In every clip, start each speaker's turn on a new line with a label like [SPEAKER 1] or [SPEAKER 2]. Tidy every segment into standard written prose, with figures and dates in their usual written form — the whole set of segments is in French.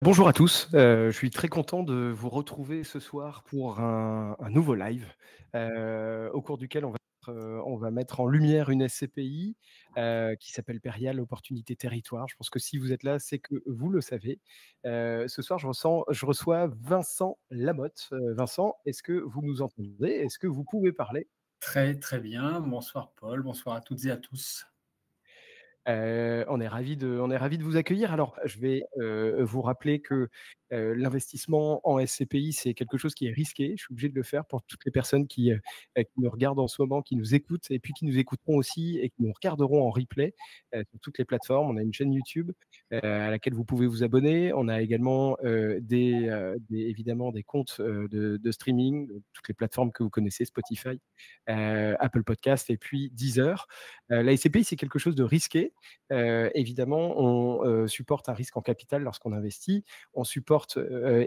[SPEAKER 1] Bonjour à tous, je suis très content de vous retrouver ce soir pour un nouveau live, au cours duquel on va mettre en lumière une SCPI, qui s'appelle Perial Opportunité Territoire. Je pense que si vous êtes là, c'est que vous le savez. Ce soir, je reçois Vincent Lamotte. Vincent, est-ce que vous nous entendez? Est-ce que vous pouvez parler?
[SPEAKER 2] Très, très bien. Bonsoir Paul, bonsoir à toutes et à tous.
[SPEAKER 1] On est ravis de vous accueillir. Alors, je vais, vous rappeler que, l'investissement en SCPI, c'est quelque chose qui est risqué. Je suis obligé de le faire pour toutes les personnes qui nous regardent en ce moment, qui nous écoutent et puis qui nous écouteront aussi et qui nous regarderont en replay, sur toutes les plateformes. On a une chaîne YouTube, à laquelle vous pouvez vous abonner. On a également, des évidemment des comptes, de streaming, toutes les plateformes que vous connaissez, Spotify, Apple Podcast et puis Deezer. La SCPI, c'est quelque chose de risqué. Évidemment, on, supporte un risque en capital lorsqu'on investit. On supporte,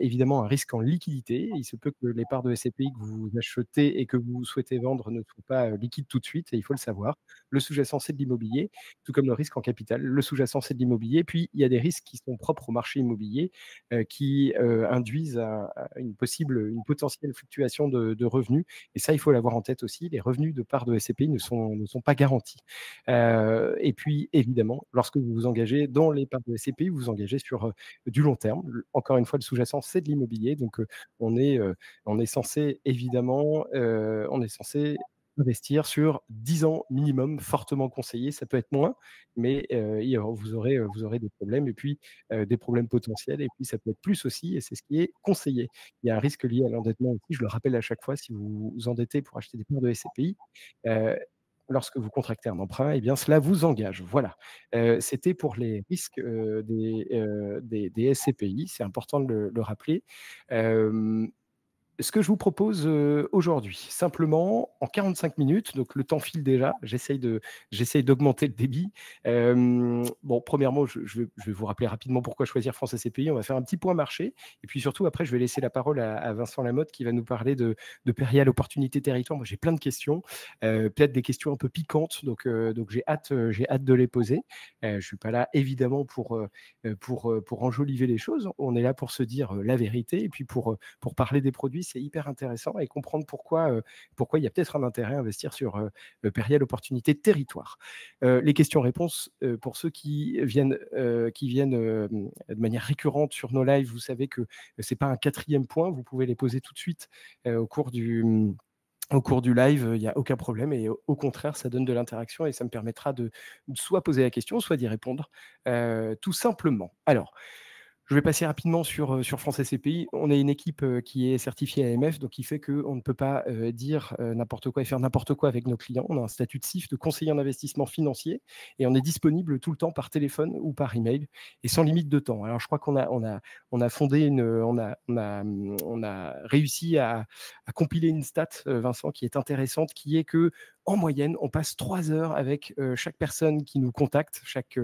[SPEAKER 1] évidemment un risque en liquidité. Il se peut que les parts de SCPI que vous achetez et que vous souhaitez vendre ne soient pas, liquides tout de suite et il faut le savoir. Le sous-jacent, c'est de l'immobilier, tout comme le risque en capital. Le sous-jacent, c'est de l'immobilier. Puis il y a des risques qui sont propres au marché immobilier, qui, induisent une potentielle fluctuation de revenus et ça, il faut l'avoir en tête aussi. Les revenus de parts de SCPI ne sont pas garantis. Et puis évidemment, lorsque vous vous engagez dans les parts de SCPI, vous vous engagez sur, du long terme. Encore une fois, le sous-jacent, c'est de l'immobilier, donc on est, heu, on est censé évidemment, on est censé investir sur 10 ans minimum, fortement conseillé. Ça peut être moins, mais il y aura vous aurez des problèmes et puis, des problèmes potentiels et puis ça peut être plus aussi et c'est ce qui est conseillé. Il y a un risque lié à l'endettement aussi, je le rappelle à chaque fois, si vous vous endettez pour acheter des parts de SCPI, heu, lorsque vous contractez un emprunt, eh bien, cela vous engage. Voilà. C'était pour les risques, des SCPI, c'est important de le rappeler. Hem Ce que je vous propose, aujourd'hui, simplement en 45 minutes, donc le temps file déjà, j'essaye d'augmenter le débit. Bon, premièrement, je vais vous rappeler rapidement pourquoi choisir France SCPI. On va faire un petit point marché et puis surtout après je vais laisser la parole à Vincent Lamotte qui va nous parler de Perial Opportunité Territoire. Moi, j'ai plein de questions, peut-être des questions un peu piquantes, donc j'ai hâte de les poser. Je suis pas là évidemment pour enjoliver les choses. On est là pour se dire, la vérité et puis pour parler des produits, c'est hyper intéressant et comprendre pourquoi il y a peut-être un intérêt à investir sur, Perial Opportunité Territoire. Les questions-réponses, pour ceux qui viennent, de manière récurrente sur nos lives, vous savez que c'est pas un quatrième point, vous pouvez les poser tout de suite, au cours du live, il y a aucun problème et au contraire, ça donne de l'interaction et ça me permettra de soit poser la question, soit d'y répondre, tout simplement. Alors, je vais passer rapidement sur France SCPI. On est une équipe, qui est certifiée AMF, donc qui fait qu'on ne peut pas, dire, n'importe quoi et faire n'importe quoi avec nos clients. On a un statut de CIF, de conseiller en investissement financier et on est disponible tout le temps par téléphone ou par email et sans limite de temps. Alors je crois on a fondé on a réussi à compiler une stat, Vincent, qui est intéressante, qui est que en moyenne, on passe 3 heures avec, chaque personne qui nous contacte, chaque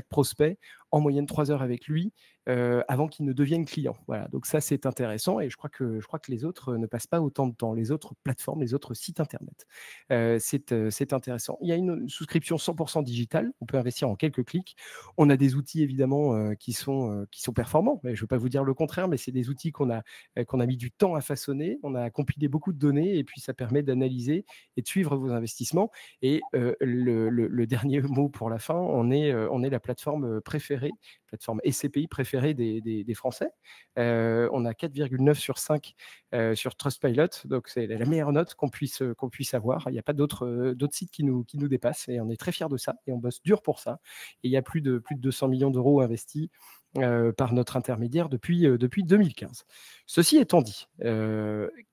[SPEAKER 1] prospect, en moyenne 3 heures avec lui, avant qu'il ne devienne client. Voilà, donc ça, c'est intéressant et je crois que les autres, ne passent pas autant de temps, les autres plateformes, les autres sites internet. C'est intéressant. Il y a une souscription 100 digitale, on peut investir en quelques clics. On a des outils évidemment, qui sont performants, mais je ne veux pas vous dire le contraire, mais c'est des outils qu'on a mis du temps à façonner. On a compilé beaucoup de données et puis ça permet d'analyser et de suivre vos investissements et le dernier mot pour la fin, on est la plateforme, préférée, plateforme SCPI préférée des Français. On a 4,9 sur 5 sur Trustpilot, donc c'est la meilleure note qu'on puisse avoir. Il n'y a pas d'autres sites qui nous dépassent et on est très fiers de ça et on bosse dur pour ça. Et il y a plus de 200 millions d'euros investis par notre intermédiaire depuis 2015. Ceci étant dit,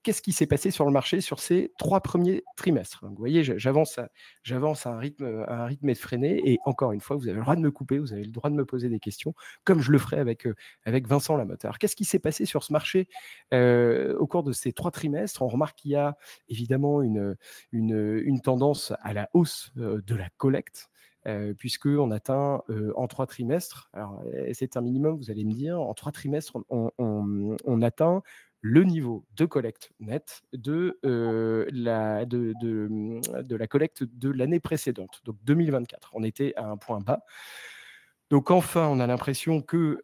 [SPEAKER 1] qu'est-ce qui s'est passé sur le marché sur ces 3 premiers trimestres? Donc, vous voyez, j'avance à un rythme effréné et encore une fois, vous avez le droit de me couper, vous avez le droit de me poser des questions, comme je le ferai avec Vincent Lamotte. Alors, qu'est-ce qui s'est passé sur ce marché au cours de ces 3 trimestres? On remarque qu'il y a évidemment une tendance à la hausse de la collecte. Puisqu'on atteint en 3 trimestres, alors c'est un minimum, vous allez me dire, en 3 trimestres, on atteint le niveau de collecte nette de la collecte de l'année précédente, donc 2024. On était à un point bas. Donc enfin, on a l'impression que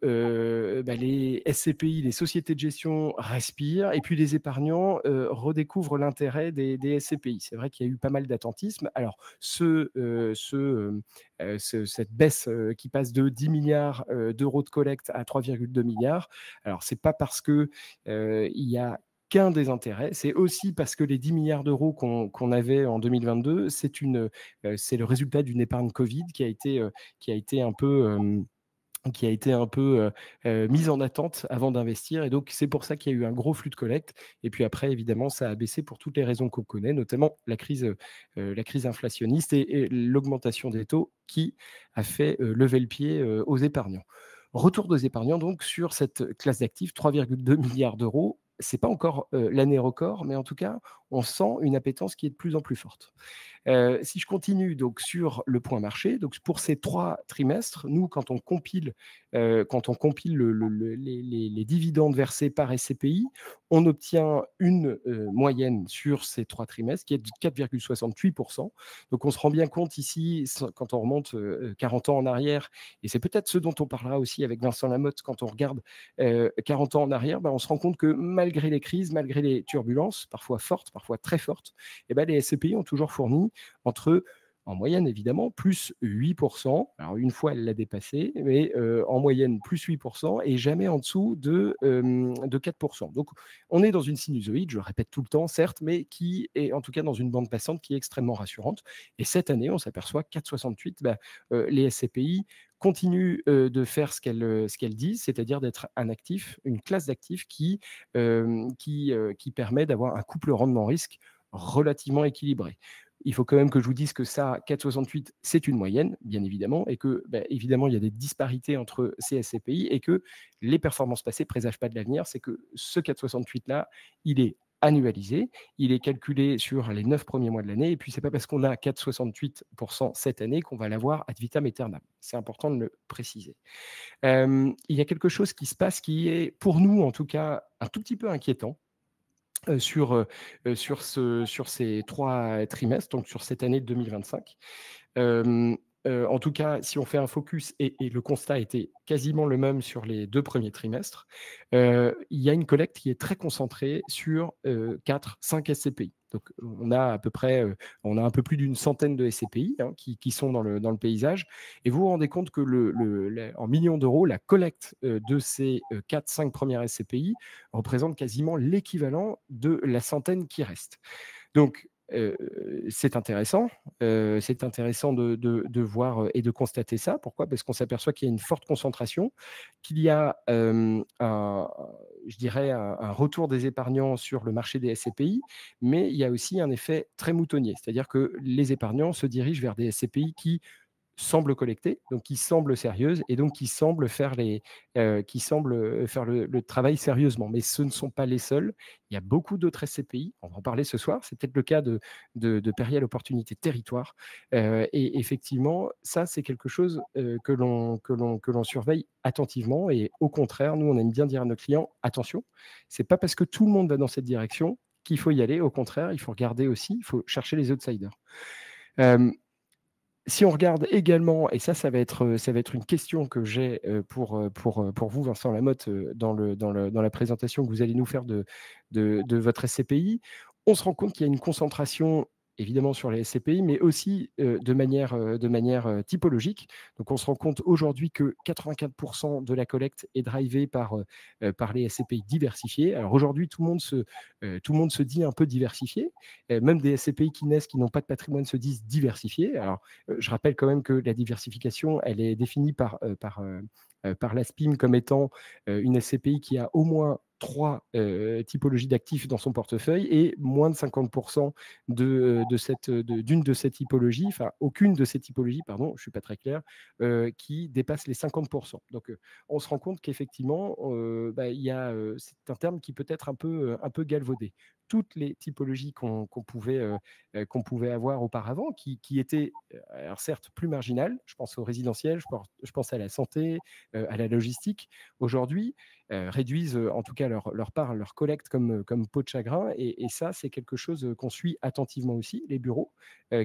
[SPEAKER 1] les SCPI, les sociétés de gestion respirent et puis les épargnants redécouvrent l'intérêt des SCPI. C'est vrai qu'il y a eu pas mal d'attentisme. Alors cette baisse qui passe de 10 milliards d'euros de collecte à 3,2 milliards, alors c'est pas parce que il y a qu'un des intérêts, c'est aussi parce que les 10 milliards d'euros qu'on avait en 2022, c'est le résultat d'une épargne Covid qui a été un peu mise en attente avant d'investir. Et donc, c'est pour ça qu'il y a eu un gros flux de collecte. Et puis après, évidemment, ça a baissé pour toutes les raisons qu'on connaît, notamment la crise inflationniste et l'augmentation des taux qui a fait lever le pied aux épargnants. Retour des épargnants donc sur cette classe d'actifs, 3,2 milliards d'euros. C'est pas encore l'année record, mais en tout cas, on sent une appétence qui est de plus en plus forte. Si je continue donc sur le point marché, donc pour ces 3 trimestres, nous, quand on compile les dividendes versés par SCPI, on obtient une moyenne sur ces 3 trimestres qui est de 4,68 %. Donc on se rend bien compte ici, quand on remonte 40 ans en arrière, et c'est peut-être ce dont on parlera aussi avec Vincent Lamotte, quand on regarde 40 ans en arrière, on se rend compte que malgré les crises, malgré les turbulences, parfois fortes, parfois très fortes, les SCPI ont toujours fourni entre, en moyenne évidemment, plus 8%. Alors une fois, elle l'a dépassé, mais en moyenne, plus 8% et jamais en dessous de 4%. Donc on est dans une sinusoïde, je le répète tout le temps, certes, mais qui est en tout cas dans une bande passante qui est extrêmement rassurante. Et cette année, on s'aperçoit 4,68, les SCPI continuent de faire ce qu'elles disent, c'est-à-dire d'être un actif, une classe d'actifs qui permet d'avoir un couple rendement-risque relativement équilibré. Il faut quand même que je vous dise que ça, 4,68, c'est une moyenne, bien évidemment, et que, évidemment, il y a des disparités entre ces SCPI et que les performances passées ne présagent pas de l'avenir. C'est que ce 4,68-là, il est annualisé, il est calculé sur les 9 premiers mois de l'année, et puis c'est pas parce qu'on a 4,68% cette année qu'on va l'avoir ad vitam aeternam. C'est important de le préciser. Il y a quelque chose qui se passe qui est, pour nous en tout cas, un tout petit peu inquiétant, sur ces 3 trimestres, donc sur cette année 2025. En tout cas, si on fait un focus et le constat était quasiment le même sur les 2 premiers trimestres, il y a une collecte qui est très concentrée sur 4-5 SCPI. Donc on a à peu près, on a un peu plus d'une centaine de SCPI, hein, qui sont dans le paysage, et vous vous rendez compte que en millions d'euros, la collecte de ces 4-5 premières SCPI représente quasiment l'équivalent de la centaine qui reste. Donc c'est intéressant. C'est intéressant de voir et de constater ça. Pourquoi? Parce qu'on s'aperçoit qu'il y a une forte concentration, qu'il y a je dirais un retour des épargnants sur le marché des SCPI, mais il y a aussi un effet très moutonnier. C'est-à-dire que les épargnants se dirigent vers des SCPI qui semblent collecter, donc qui semblent sérieuses et donc qui semblent faire le travail sérieusement. Mais ce ne sont pas les seuls. Il y a beaucoup d'autres SCPI. On va en parler ce soir. C'est peut-être le cas de Perial Opportunité Territoire. Et effectivement, ça, c'est quelque chose que l'on surveille attentivement. Et au contraire, nous, on aime bien dire à nos clients, attention, c'est pas parce que tout le monde va dans cette direction qu'il faut y aller. Au contraire, il faut regarder aussi, il faut chercher les outsiders. Si on regarde également, et ça va être une question que j'ai pour vous, Vincent Lamotte, dans la présentation que vous allez nous faire de votre SCPI, on se rend compte qu'il y a une concentration évidemment sur les SCPI, mais aussi de manière typologique. Donc on se rend compte aujourd'hui que 84% de la collecte est drivée par les SCPI diversifiés. Alors aujourd'hui, tout le monde se dit un peu diversifié. Même des SCPI qui naissent, qui n'ont pas de patrimoine, se disent diversifiés. Alors je rappelle quand même que la diversification, elle est définie par l'ASPIM comme étant une SCPI qui a au moins 3 typologies d'actifs dans son portefeuille et moins de 50% d'une de ces typologies, enfin aucune de ces typologies, pardon, je ne suis pas très clair, qui dépasse les 50%. Donc on se rend compte qu'effectivement, c'est un terme qui peut être un peu galvaudé. Toutes les typologies qu'on pouvait avoir auparavant, qui étaient, alors certes, plus marginales, je pense au résidentiel, je pense à la santé, à la logistique, aujourd'hui, réduisent en tout cas leur part, leur collecte comme peau de chagrin. Et ça, c'est quelque chose qu'on suit attentivement aussi, les bureaux,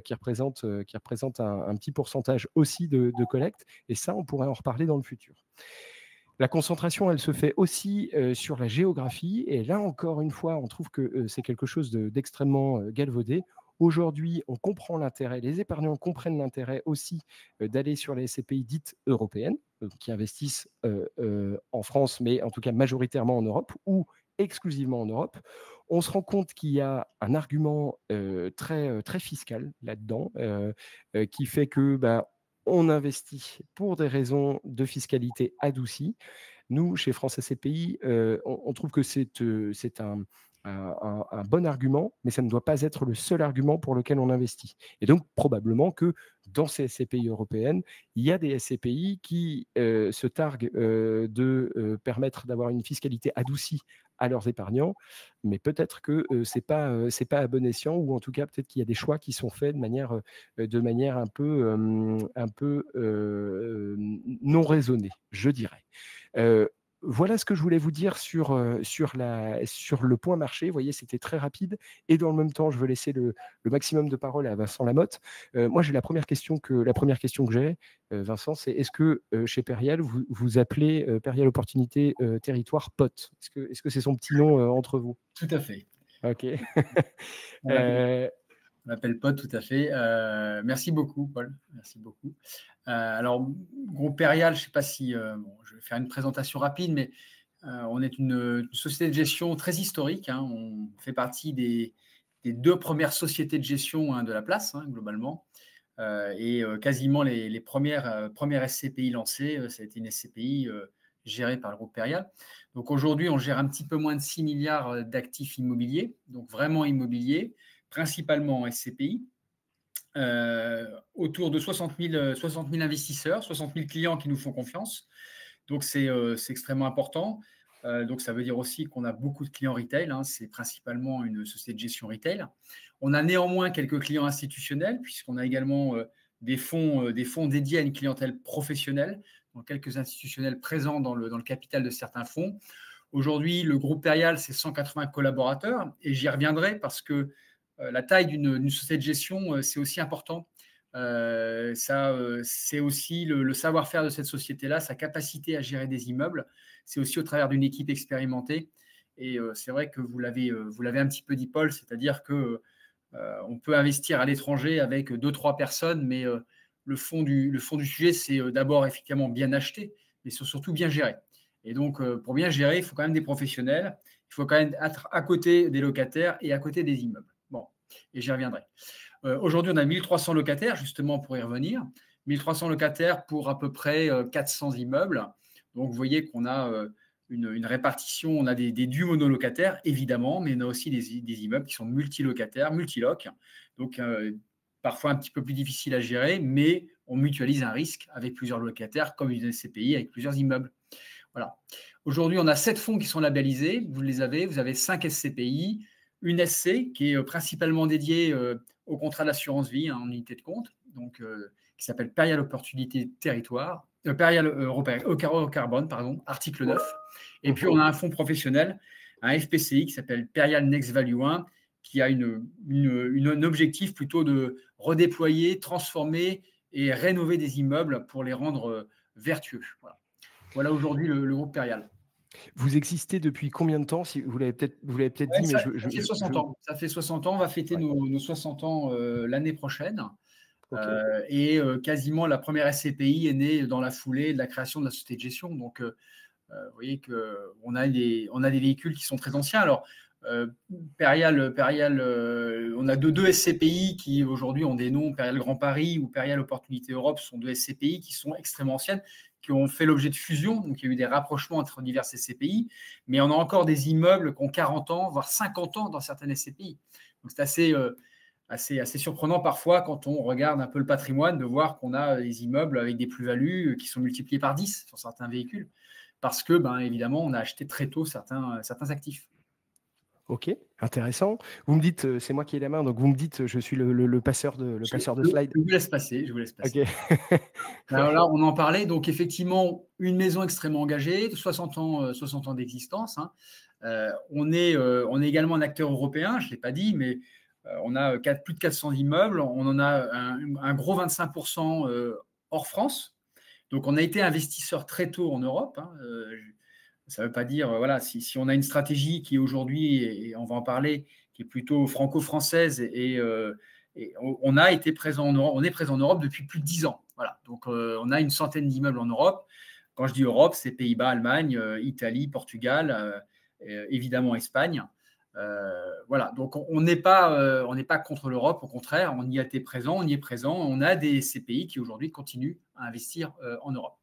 [SPEAKER 1] qui représentent un petit pourcentage aussi de collecte. Et ça, on pourrait en reparler dans le futur. La concentration, elle se fait aussi sur la géographie. Et là, encore une fois, on trouve que c'est quelque chose d'extrêmement galvaudé. Aujourd'hui, on comprend l'intérêt, les épargnants comprennent l'intérêt aussi d'aller sur les SCPI dites européennes, qui investissent en France, mais en tout cas majoritairement en Europe ou exclusivement en Europe. On se rend compte qu'il y a un argument très fiscal là-dedans, qui fait que on investit pour des raisons de fiscalité adoucie. Nous, chez France SCPI, on trouve que c'est un bon argument, mais ça ne doit pas être le seul argument pour lequel on investit. Et donc, probablement que dans ces SCPI européennes, il y a des SCPI qui se targuent de permettre d'avoir une fiscalité adoucie à leurs épargnants, mais peut-être que ce n'est pas à bon escient, ou en tout cas, peut-être qu'il y a des choix qui sont faits de manière un peu non raisonnée, je dirais. Voilà ce que je voulais vous dire sur le point marché. Vous voyez, c'était très rapide. Et dans le même temps, je veux laisser le maximum de parole à Vincent Lamotte. Moi, j'ai la première question que j'ai, Vincent, c'est est-ce que chez Perial, vous appelez Perial Opportunité Territoire POT? Est-ce que c'est son petit nom entre vous?
[SPEAKER 2] Tout à fait.
[SPEAKER 1] Ok.
[SPEAKER 2] On l'appelle POT, tout à fait. Merci beaucoup, Paul. Merci beaucoup. Alors, groupe Perial, je ne sais pas si je vais faire une présentation rapide, mais on est une société de gestion très historique. On fait partie des 2 premières sociétés de gestion de la place, globalement. Et quasiment les premières SCPI lancées, ça a été une SCPI gérée par le groupe Perial. Donc aujourd'hui, on gère un petit peu moins de 6 milliards d'actifs immobiliers, donc vraiment immobiliers, principalement en SCPI. Autour de 60 000 investisseurs, 60 000 clients qui nous font confiance. Donc, c'est extrêmement important. Donc, ça veut dire aussi qu'on a beaucoup de clients retail. C'est principalement une société de gestion retail. On a néanmoins quelques clients institutionnels, puisqu'on a également des fonds dédiés à une clientèle professionnelle, donc quelques institutionnels présents dans le capital de certains fonds. Aujourd'hui, le groupe Perial, c'est 180 collaborateurs, et j'y reviendrai parce que la taille d'une société de gestion, c'est aussi important. C'est aussi le savoir-faire de cette société-là, sa capacité à gérer des immeubles. C'est aussi au travers d'une équipe expérimentée. Et c'est vrai que vous l'avez un petit peu dit, Paul, c'est-à-dire que on peut investir à l'étranger avec 2-3 personnes, mais le fond du sujet, c'est d'abord effectivement bien acheter, mais surtout bien gérer. Et donc, pour bien gérer, il faut quand même des professionnels, il faut quand même être à côté des locataires et à côté des immeubles. Bon, et j'y reviendrai. Aujourd'hui, on a 1300 locataires, justement, pour y revenir. 1300 locataires pour à peu près 400 immeubles. Donc, vous voyez qu'on a une répartition. On a des dus monolocataires, évidemment, mais on a aussi des immeubles qui sont multilocataires, multiloc. Donc, parfois un petit peu plus difficile à gérer, mais on mutualise un risque avec plusieurs locataires, comme une SCPI avec plusieurs immeubles. Voilà. Aujourd'hui, on a 7 fonds qui sont labellisés. Vous les avez. Vous avez 5 SCPI, une SC qui est principalement dédiée au contrat d'assurance vie en unité de compte, donc qui s'appelle Perial Opportunité Territoire, Perial au carbone, pardon, article 9. Et puis on a un fonds professionnel, un FPCI qui s'appelle Perial Next Value 1, qui a un objectif plutôt de redéployer, transformer et rénover des immeubles pour les rendre vertueux. Voilà aujourd'hui le groupe Perial.
[SPEAKER 1] Vous existez depuis combien de temps? Si vous l'avez peut-être dit,
[SPEAKER 2] ça fait 60 ans. Ça fait 60 ans. On va fêter nos 60 ans l'année prochaine. Okay. Et quasiment la première SCPI est née dans la foulée de la création de la société de gestion. Donc, vous voyez qu'on a des véhicules qui sont très anciens. Alors, Perial, on a deux SCPI qui aujourd'hui ont des noms, Perial Grand Paris ou Perial Opportunité Europe, sont 2 SCPI qui sont extrêmement anciennes, qui ont fait l'objet de fusion. Donc, il y a eu des rapprochements entre diverses SCPI, mais on a encore des immeubles qui ont 40 ans, voire 50 ans dans certaines SCPI. Donc, c'est assez surprenant parfois quand on regarde un peu le patrimoine de voir qu'on a des immeubles avec des plus-values qui sont multipliées par 10 sur certains véhicules, parce que, évidemment, on a acheté très tôt certains actifs.
[SPEAKER 1] OK, intéressant. Vous me dites, c'est moi qui ai la main, donc vous me dites, je suis le passeur de slide.
[SPEAKER 2] Je vous laisse passer, je vous laisse passer.
[SPEAKER 1] OK.
[SPEAKER 2] Alors là, on en parlait, donc effectivement, une maison extrêmement engagée, 60 ans d'existence, hein. On est également un acteur européen, je ne l'ai pas dit, mais on a plus de 400 immeubles, on en a un gros 25% hors France. Donc, on a été investisseur très tôt en Europe, hein. Ça ne veut pas dire, voilà, si on a une stratégie qui aujourd'hui, et on va en parler, qui est plutôt franco-française, et on a été présent en Europe, on est présent en Europe depuis plus de 10 ans. Voilà. Donc, on a une centaine d'immeubles en Europe. Quand je dis Europe, c'est Pays-Bas, Allemagne, Italie, Portugal, évidemment Espagne. Voilà. Donc, on n'est pas contre l'Europe, au contraire, on y a été présent, on y est présent. On a ces pays qui aujourd'hui continuent à investir en Europe.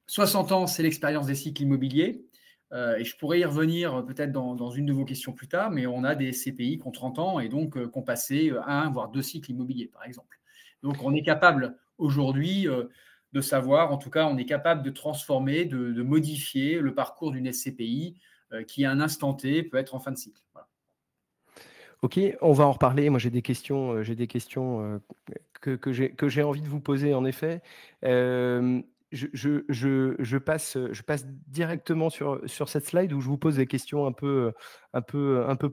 [SPEAKER 2] 60 ans, c'est l'expérience des cycles immobiliers. Et je pourrais y revenir peut-être dans une de vos questions plus tard, mais on a des CPI qui ont 30 ans et donc qui ont passé un, voire deux cycles immobiliers, par exemple. Donc, on est capable aujourd'hui de savoir, en tout cas, on est capable de transformer, de modifier le parcours d'une SCPI qui, à un instant T, peut être en fin de cycle. Voilà.
[SPEAKER 1] OK, on va en reparler. Moi, j'ai des questions que j'ai envie de vous poser, en effet. Je passe directement sur cette slide où je vous pose des questions un peu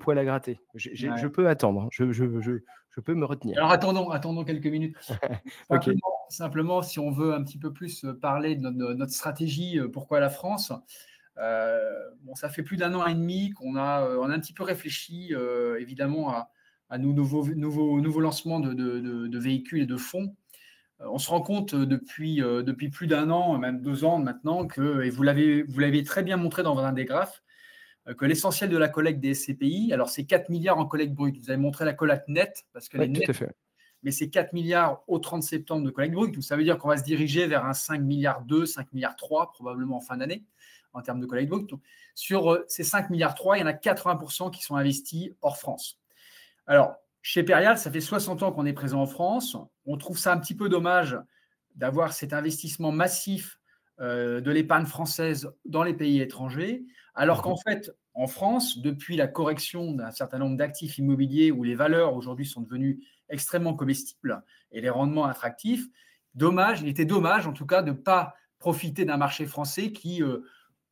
[SPEAKER 1] poil à gratter.
[SPEAKER 2] Ouais.
[SPEAKER 1] Je peux attendre, hein. Je peux me retenir.
[SPEAKER 2] Alors, attendons quelques minutes.
[SPEAKER 1] OK.
[SPEAKER 2] Simplement, si on veut un petit peu plus parler de notre stratégie, pourquoi la France? Bon, ça fait plus d'1 an et demi qu'on a un petit peu réfléchi, évidemment, à nos nouveaux lancements de véhicules et de fonds. On se rend compte depuis plus d'1 an, même 2 ans maintenant, et vous l'avez très bien montré dans un des graphes, que l'essentiel de la collecte des SCPI, alors c'est 4 milliards en collecte brute. Vous avez montré la collecte nette, parce qu'elle est
[SPEAKER 1] Oui,
[SPEAKER 2] nette,
[SPEAKER 1] tout à fait.
[SPEAKER 2] mais c'est 4 milliards au 30 septembre de collecte brute. Donc ça veut dire qu'on va se diriger vers un 5 milliards 2, 5 milliards 3, probablement en fin d'année, en termes de collecte brute. Donc, sur ces 5 milliards 3, il y en a 80% qui sont investis hors France. Alors, chez Perial, ça fait 60 ans qu'on est présent en France. On trouve ça un petit peu dommage d'avoir cet investissement massif de l'épargne française dans les pays étrangers, alors qu'en fait, en France, depuis la correction d'un certain nombre d'actifs immobiliers où les valeurs aujourd'hui sont devenues extrêmement comestibles et les rendements attractifs, il était dommage en tout cas de ne pas profiter d'un marché français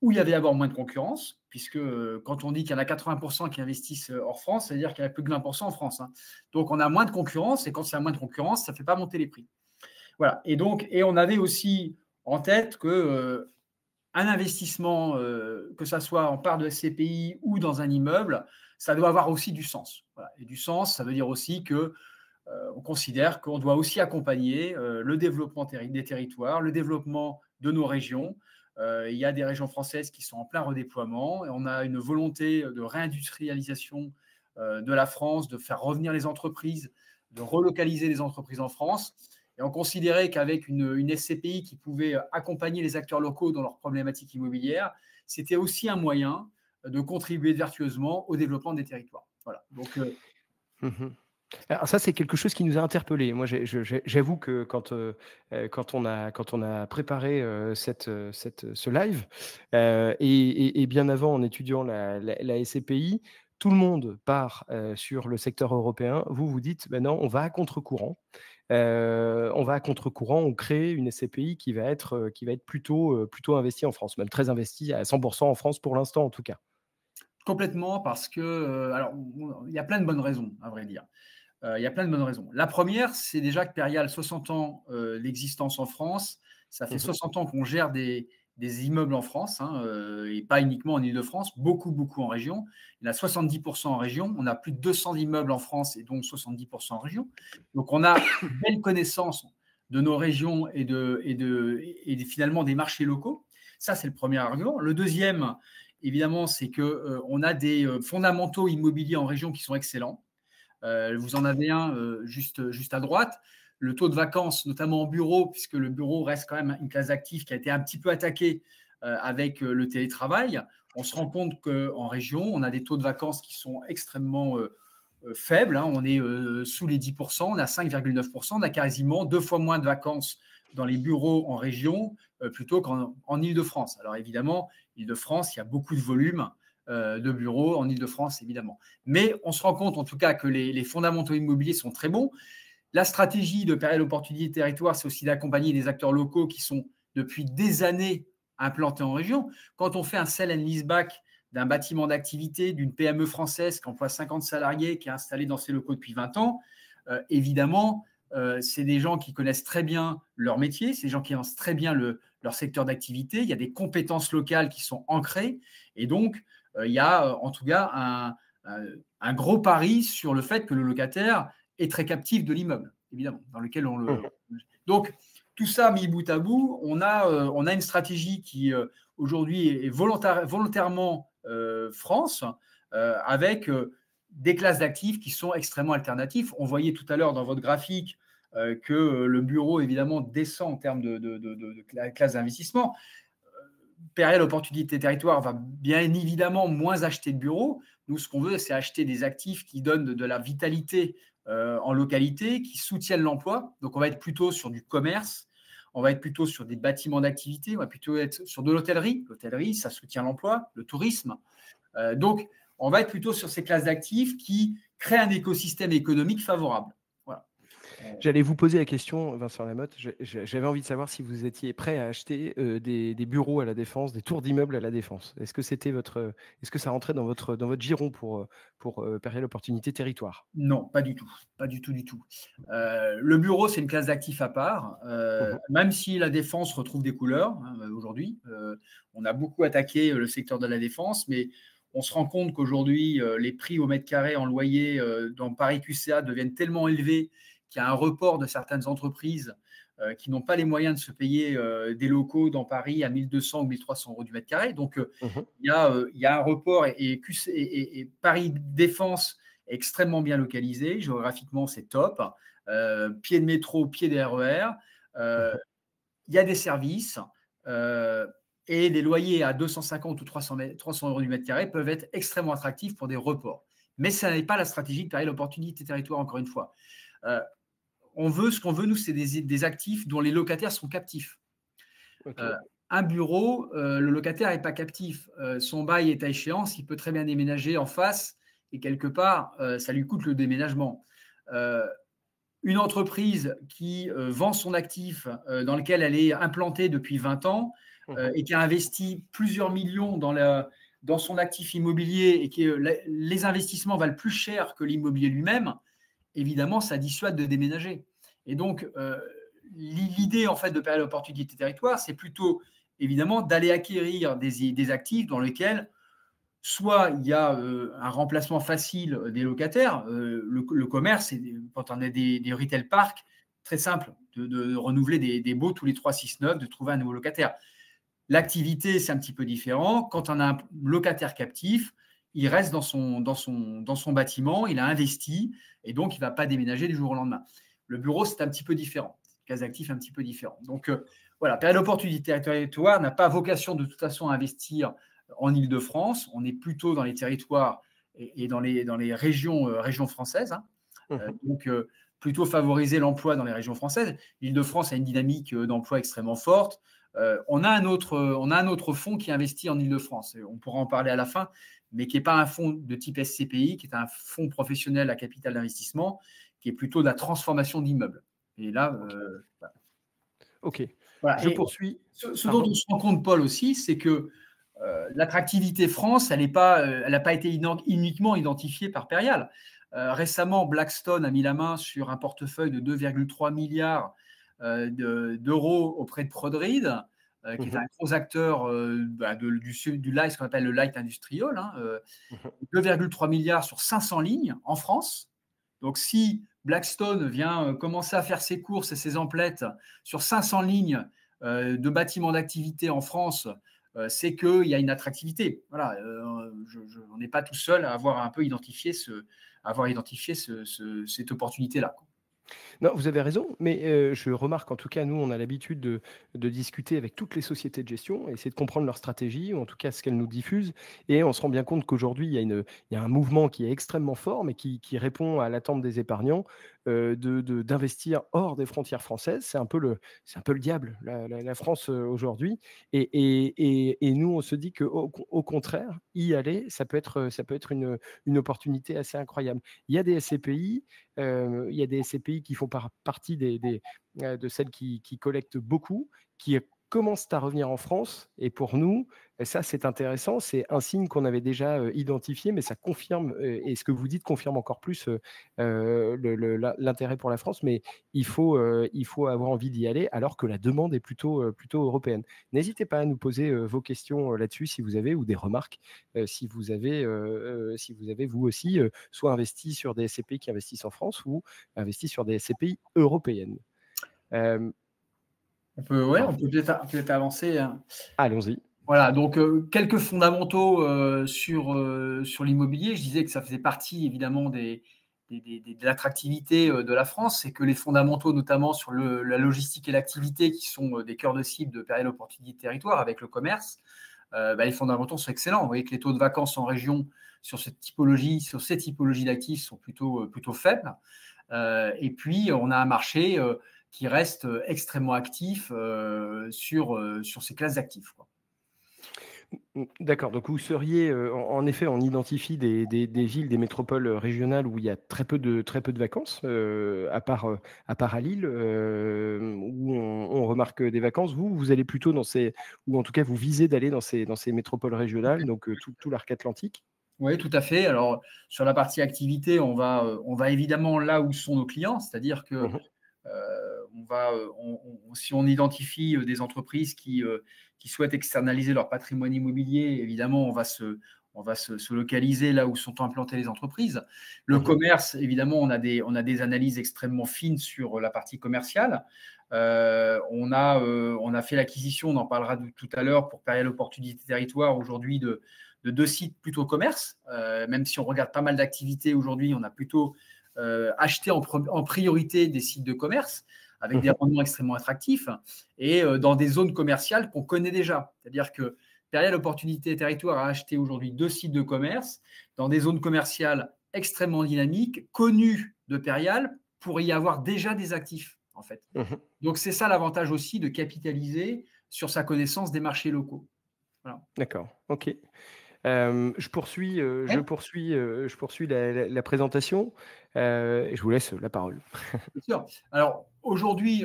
[SPEAKER 2] où il y avait d'abord moins de concurrence, puisque quand on dit qu'il y en a 80% qui investissent hors France, ça veut dire qu'il y a plus que 20% en France, hein. Donc, on a moins de concurrence, et quand il y a moins de concurrence, ça ne fait pas monter les prix. Voilà. Et on avait aussi en tête que un investissement, que ça soit en part de SCPI ou dans un immeuble, ça doit avoir aussi du sens. Voilà. Et du sens, ça veut dire aussi que on considère qu'on doit aussi accompagner le développement des territoires, le développement de nos régions. Il y a des régions françaises qui sont en plein redéploiement et on a une volonté de réindustrialisation de la France, de faire revenir les entreprises, de relocaliser les entreprises en France. Et on considérait qu'avec une SCPI qui pouvait accompagner les acteurs locaux dans leurs problématiques immobilières, c'était aussi un moyen de contribuer vertueusement au développement des territoires. Voilà. Donc,
[SPEAKER 1] Alors ça, c'est quelque chose qui nous a interpellés. Moi, j'avoue que quand on a préparé ce live, et bien avant, en étudiant la SCPI, tout le monde part sur le secteur européen. Vous dites, ben non, on va à contre-courant. On crée une SCPI qui va être plutôt investie en France, même très investie à 100% en France pour l'instant en tout cas.
[SPEAKER 2] Complètement, parce que, alors, il y a plein de bonnes raisons, à vrai dire. Il y a plein de bonnes raisons. La première, c'est déjà que Perial, 60 ans d'existence en France, ça fait 60 ans qu'on gère des immeubles en France, hein, et pas uniquement en Ile-de-France, beaucoup en région. Il y en a 70% en région. On a plus de 200 immeubles en France et donc 70% en région. Donc, on a une belle connaissance de nos régions et finalement des marchés locaux. Ça, c'est le premier argument. Le deuxième, évidemment, c'est qu'on a des fondamentaux immobiliers en région qui sont excellents. Vous en avez un juste à droite. Le taux de vacances, notamment en bureau, puisque le bureau reste quand même une classe d'actifs qui a été un petit peu attaquée avec le télétravail. On se rend compte qu'en région, on a des taux de vacances qui sont extrêmement faibles, hein. On est sous les 10%, on a 5,9%. On a quasiment 2 fois moins de vacances dans les bureaux en région plutôt qu'en Île-de-France. Alors évidemment, Île-de-France, il y a beaucoup de volume de bureaux en Île-de-France, évidemment. Mais on se rend compte, en tout cas, que les fondamentaux immobiliers sont très bons. La stratégie de période opportunité territoire, c'est aussi d'accompagner des acteurs locaux qui sont depuis des années implantés en région. Quand on fait un sell and leaseback d'un bâtiment d'activité, d'une PME française qui emploie 50 salariés, qui est installée dans ses locaux depuis 20 ans, évidemment, c'est des gens qui connaissent très bien leur métier, c'est des gens qui connaissent très bien leur secteur d'activité. Il y a des compétences locales qui sont ancrées. Et donc, il y a en tout cas un gros pari sur le fait que le locataire est très captif de l'immeuble, évidemment, dans lequel on le. Donc, tout ça mis bout à bout, on a une stratégie qui aujourd'hui est volontairement France, avec des classes d'actifs qui sont extrêmement alternatives. On voyait tout à l'heure dans votre graphique que le bureau, évidemment, descend en termes de classe d'investissement. Période opportunité territoire va bien évidemment moins acheter de bureaux. Nous, ce qu'on veut, c'est acheter des actifs qui donnent de la vitalité en localité, qui soutiennent l'emploi. Donc, on va être plutôt sur du commerce, on va être plutôt sur des bâtiments d'activité, on va plutôt être sur de l'hôtellerie. L'hôtellerie, ça soutient l'emploi, le tourisme. Donc, on va être plutôt sur ces classes d'actifs qui créent un écosystème économique favorable. Voilà.
[SPEAKER 1] J'allais vous poser la question, Vincent Lamotte. J'avais envie de savoir si vous étiez prêt à acheter des bureaux à la Défense, des tours d'immeubles à la Défense. Est-ce que ça rentrait dans votre giron pour période opportunité territoire?
[SPEAKER 2] Non, pas du tout. Pas du tout, du tout. Le bureau, c'est une classe d'actifs à part. Même si la Défense retrouve des couleurs aujourd'hui. On a beaucoup attaqué le secteur de la Défense, mais on se rend compte qu'aujourd'hui, les prix au mètre carré en loyer dans Paris QCA deviennent tellement élevés qu'il y a un report de certaines entreprises qui n'ont pas les moyens de se payer des locaux dans Paris à 1 200 ou 1 300 euros du mètre carré. Donc, il y a un report et Paris Défense est extrêmement bien localisé. Géographiquement, c'est top. Pied de métro, pied des RER. Il y a des services et des loyers à 250 ou 300 euros du mètre carré peuvent être extrêmement attractifs pour des reports. Mais ça n'est pas la stratégie de période opportunité territoire, encore une fois. Ce qu'on veut, nous, c'est des actifs dont les locataires sont captifs. Okay. Un bureau, le locataire n'est pas captif. Son bail est à échéance, il peut très bien déménager en face et quelque part, ça lui coûte le déménagement. Une entreprise qui vend son actif dans lequel elle est implantée depuis 20 ans et qui a investi plusieurs millions dans son actif immobilier et que les investissements valent plus cher que l'immobilier lui-même, évidemment, ça dissuade de déménager. Et donc, l'idée en fait de période opportunité territoire, c'est plutôt évidemment d'aller acquérir des actifs dans lesquels soit il y a un remplacement facile des locataires. Le commerce, quand on a des retail parks, très simple de renouveler des baux tous les 3, 6, 9, de trouver un nouveau locataire. L'activité, c'est un petit peu différent. Quand on a un locataire captif, il reste dans son bâtiment, il a investi et donc il ne va pas déménager du jour au lendemain. Le bureau, c'est un petit peu différent. Case d'actifs, un petit peu différent. Donc, voilà, période opportunité territoire n'a pas vocation de toute façon à investir en Île-de-France. On est plutôt dans les territoires et dans les régions françaises. Donc, plutôt favoriser l'emploi dans les régions françaises. L'Île-de-France a une dynamique d'emploi extrêmement forte. On a un autre fonds qui investit en Île-de-France. On pourra en parler à la fin, mais qui n'est pas un fonds de type SCPI, qui est un fonds professionnel à capital d'investissement, qui est plutôt de la transformation d'immeubles. Et là, voilà.
[SPEAKER 1] OK.
[SPEAKER 2] Voilà.
[SPEAKER 1] Je poursuis.
[SPEAKER 2] Ce dont on se rend compte, Paul, aussi, c'est que l'attractivité France, elle n'a pas été uniquement identifiée par Perial. Récemment, Blackstone a mis la main sur un portefeuille de 2,3 milliards d'euros auprès de Prodreed, qui est un gros acteur du light, ce qu'on appelle le light industrial. 2,3 milliards sur 500 lignes en France. Donc, si Blackstone vient commencer à faire ses courses et ses emplettes sur 500 lignes de bâtiments d'activité en France, c'est qu'il y a une attractivité. Voilà, on n'est pas tout seul à avoir un peu identifié cette opportunité-là.
[SPEAKER 1] Non, vous avez raison, mais je remarque en tout cas, nous, on a l'habitude de discuter avec toutes les sociétés de gestion, essayer de comprendre leur stratégie, ou en tout cas ce qu'elles nous diffusent, et on se rend bien compte qu'aujourd'hui, il y a un mouvement qui est extrêmement fort, mais qui répond à l'attente des épargnants, d'investir hors des frontières françaises. C'est un peu le diable, la France aujourd'hui. Et nous, on se dit qu'au contraire, y aller, ça peut être une opportunité assez incroyable. Il y a des SCPI, il y a des SCPI qui font partie de celles qui collectent beaucoup, qui commencent à revenir en France. Et pour nous, et ça, c'est intéressant. C'est un signe qu'on avait déjà identifié, mais ça confirme, et ce que vous dites confirme encore plus l'intérêt pour la France. Mais il faut avoir envie d'y aller, alors que la demande est plutôt européenne. N'hésitez pas à nous poser vos questions là-dessus, si vous avez, ou des remarques, si vous avez vous aussi, soit investi sur des SCPI qui investissent en France ou investi sur des SCPI européennes.
[SPEAKER 2] Ouais, on peut peut-être avancer, hein.
[SPEAKER 1] Allons-y.
[SPEAKER 2] Voilà, donc quelques fondamentaux sur l'immobilier. Je disais que ça faisait partie évidemment de l'attractivité de la France, c'est que les fondamentaux, notamment sur la logistique et l'activité, qui sont des cœurs de cible de Périal Opportunité Territoire avec le commerce, les fondamentaux sont excellents. Vous voyez que les taux de vacances en région sur cette typologie d'actifs sont plutôt faibles. Et puis, on a un marché qui reste extrêmement actif sur ces classes d'actifs, quoi.
[SPEAKER 1] D'accord, donc vous seriez, en effet, on identifie des villes, des métropoles régionales où il y a très peu de vacances, à part à Lille, où on remarque des vacances. Vous allez plutôt dans ces, ou en tout cas vous visez d'aller dans ces métropoles régionales, donc tout l'arc atlantique?
[SPEAKER 2] Oui, tout à fait. Alors, sur la partie activité, on va évidemment là où sont nos clients, c'est-à-dire que
[SPEAKER 1] Mmh.
[SPEAKER 2] si on identifie des entreprises qui souhaitent externaliser leur patrimoine immobilier, évidemment, on va se localiser là où sont implantées les entreprises. Le
[SPEAKER 1] Mmh.
[SPEAKER 2] commerce, évidemment, on a des analyses extrêmement fines sur la partie commerciale. On a fait l'acquisition, on en parlera tout à l'heure, pour Périal Opportunité Territoire aujourd'hui de 2 sites plutôt commerce. Même si on regarde pas mal d'activités aujourd'hui, on a plutôt acheter en priorité des sites de commerce avec des rendements extrêmement attractifs et dans des zones commerciales qu'on connaît déjà. C'est-à-dire que Périal Opportunité Territoire a acheté aujourd'hui 2 sites de commerce dans des zones commerciales extrêmement dynamiques, connues de Périal pour y avoir déjà des actifs, en fait.
[SPEAKER 1] Mmh.
[SPEAKER 2] Donc, c'est ça l'avantage aussi de capitaliser sur sa connaissance des marchés locaux. Voilà.
[SPEAKER 1] D'accord, OK.
[SPEAKER 2] Ouais.
[SPEAKER 1] Je poursuis la présentation, et je vous laisse la parole.
[SPEAKER 2] Bien sûr. Alors aujourd'hui,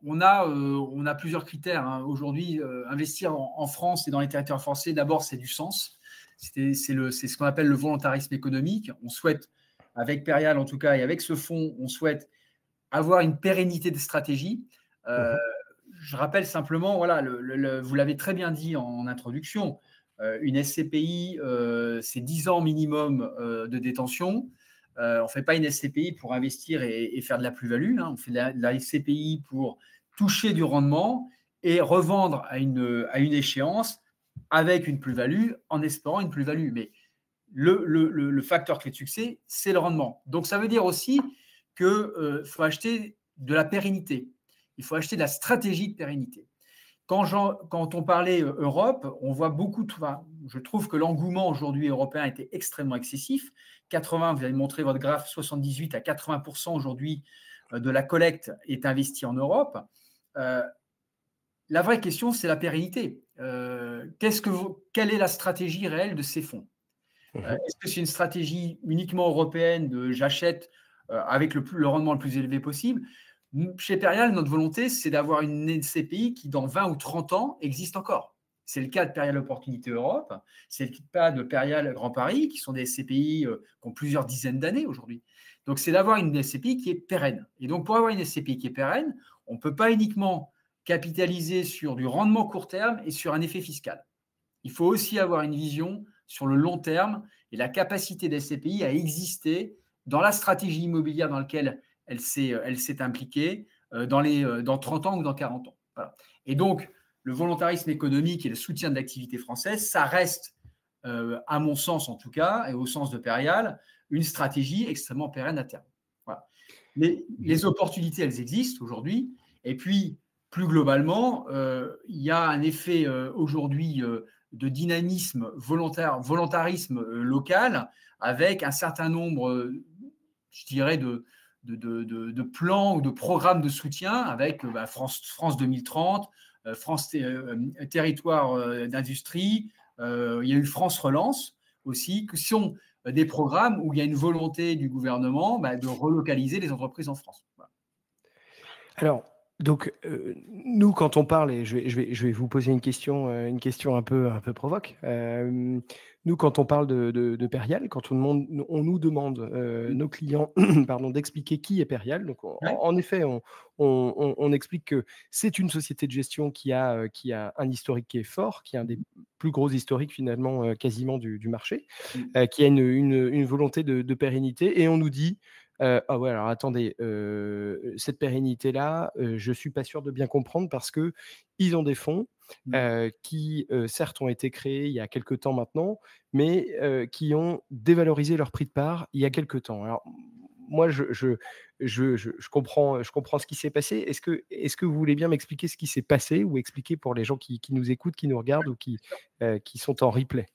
[SPEAKER 2] on a plusieurs critères, hein. Aujourd'hui, investir en France et dans les territoires français, d'abord, c'est du sens. C'est ce qu'on appelle le volontarisme économique. On souhaite, avec Périal en tout cas, et avec ce fonds, on souhaite avoir une pérennité de stratégie. Euh,
[SPEAKER 1] Mmh.
[SPEAKER 2] je rappelle simplement, voilà, vous l'avez très bien dit en introduction, une SCPI, c'est 10 ans minimum de détention. On ne fait pas une SCPI pour investir et faire de la plus-value, hein. On fait de la SCPI pour toucher du rendement et revendre à une échéance avec une plus-value, en espérant une plus-value. Mais le facteur clé de succès, c'est le rendement. Donc, ça veut dire aussi qu'il faut acheter de la pérennité. Il faut acheter de la stratégie de pérennité. Quand on parlait Europe, on voit beaucoup de. Je trouve que l'engouement aujourd'hui européen était extrêmement excessif. 80, vous avez montré votre graphe, 78 à 80% aujourd'hui de la collecte est investie en Europe. La vraie question, c'est la pérennité. Quelle est la stratégie réelle de ces fonds?
[SPEAKER 1] Mmh.
[SPEAKER 2] Est-ce que c'est une stratégie uniquement européenne de j'achète avec le rendement le plus élevé possible? Chez Périal, notre volonté, c'est d'avoir une SCPI qui, dans 20 ou 30 ans, existe encore. C'est le cas de Périal Opportunité Europe, c'est le cas de Périal Grand Paris, qui sont des SCPI qui ont plusieurs dizaines d'années aujourd'hui. Donc, c'est d'avoir une SCPI qui est pérenne. Et donc, pour avoir une SCPI qui est pérenne, on ne peut pas uniquement capitaliser sur du rendement court terme et sur un effet fiscal. Il faut aussi avoir une vision sur le long terme et la capacité des SCPI à exister dans la stratégie immobilière dans laquelle elle s'est impliquée dans 30 ans ou dans 40 ans. Voilà. Et donc, le volontarisme économique et le soutien de l'activité française, ça reste, à mon sens en tout cas, et au sens de Périal, une stratégie extrêmement pérenne à terme. Voilà. Les opportunités, elles existent aujourd'hui. Et puis, plus globalement, il y a un effet aujourd'hui de dynamisme volontarisme local, avec un certain nombre, je dirais, de plans ou de programmes de soutien avec France 2030, Territoire d'industrie, il y a eu France Relance aussi, qui sont des programmes où il y a une volonté du gouvernement de relocaliser les entreprises en France. Voilà.
[SPEAKER 1] Alors, donc, nous, quand on parle, et je vais vous poser une question un peu provoque. Nous, quand on parle de Perial, quand on nous demande, nos clients, pardon, d'expliquer qui est Perial. Donc,
[SPEAKER 2] Ouais.
[SPEAKER 1] en effet, on explique que c'est une société de gestion qui a un historique qui est fort, qui est un des plus gros historiques finalement, quasiment du marché, qui a une volonté de pérennité, et on nous dit: ah ouais, alors attendez, cette pérennité-là, je suis pas sûr de bien comprendre parce qu'ils ont des fonds, qui, certes ont été créés il y a quelque temps maintenant, mais qui ont dévalorisé leur prix de part il y a quelque temps. Alors moi, je comprends ce qui s'est passé. Est-ce que vous voulez bien m'expliquer ce qui s'est passé, ou expliquer pour les gens qui nous écoutent, qui nous regardent, ou qui sont en replay?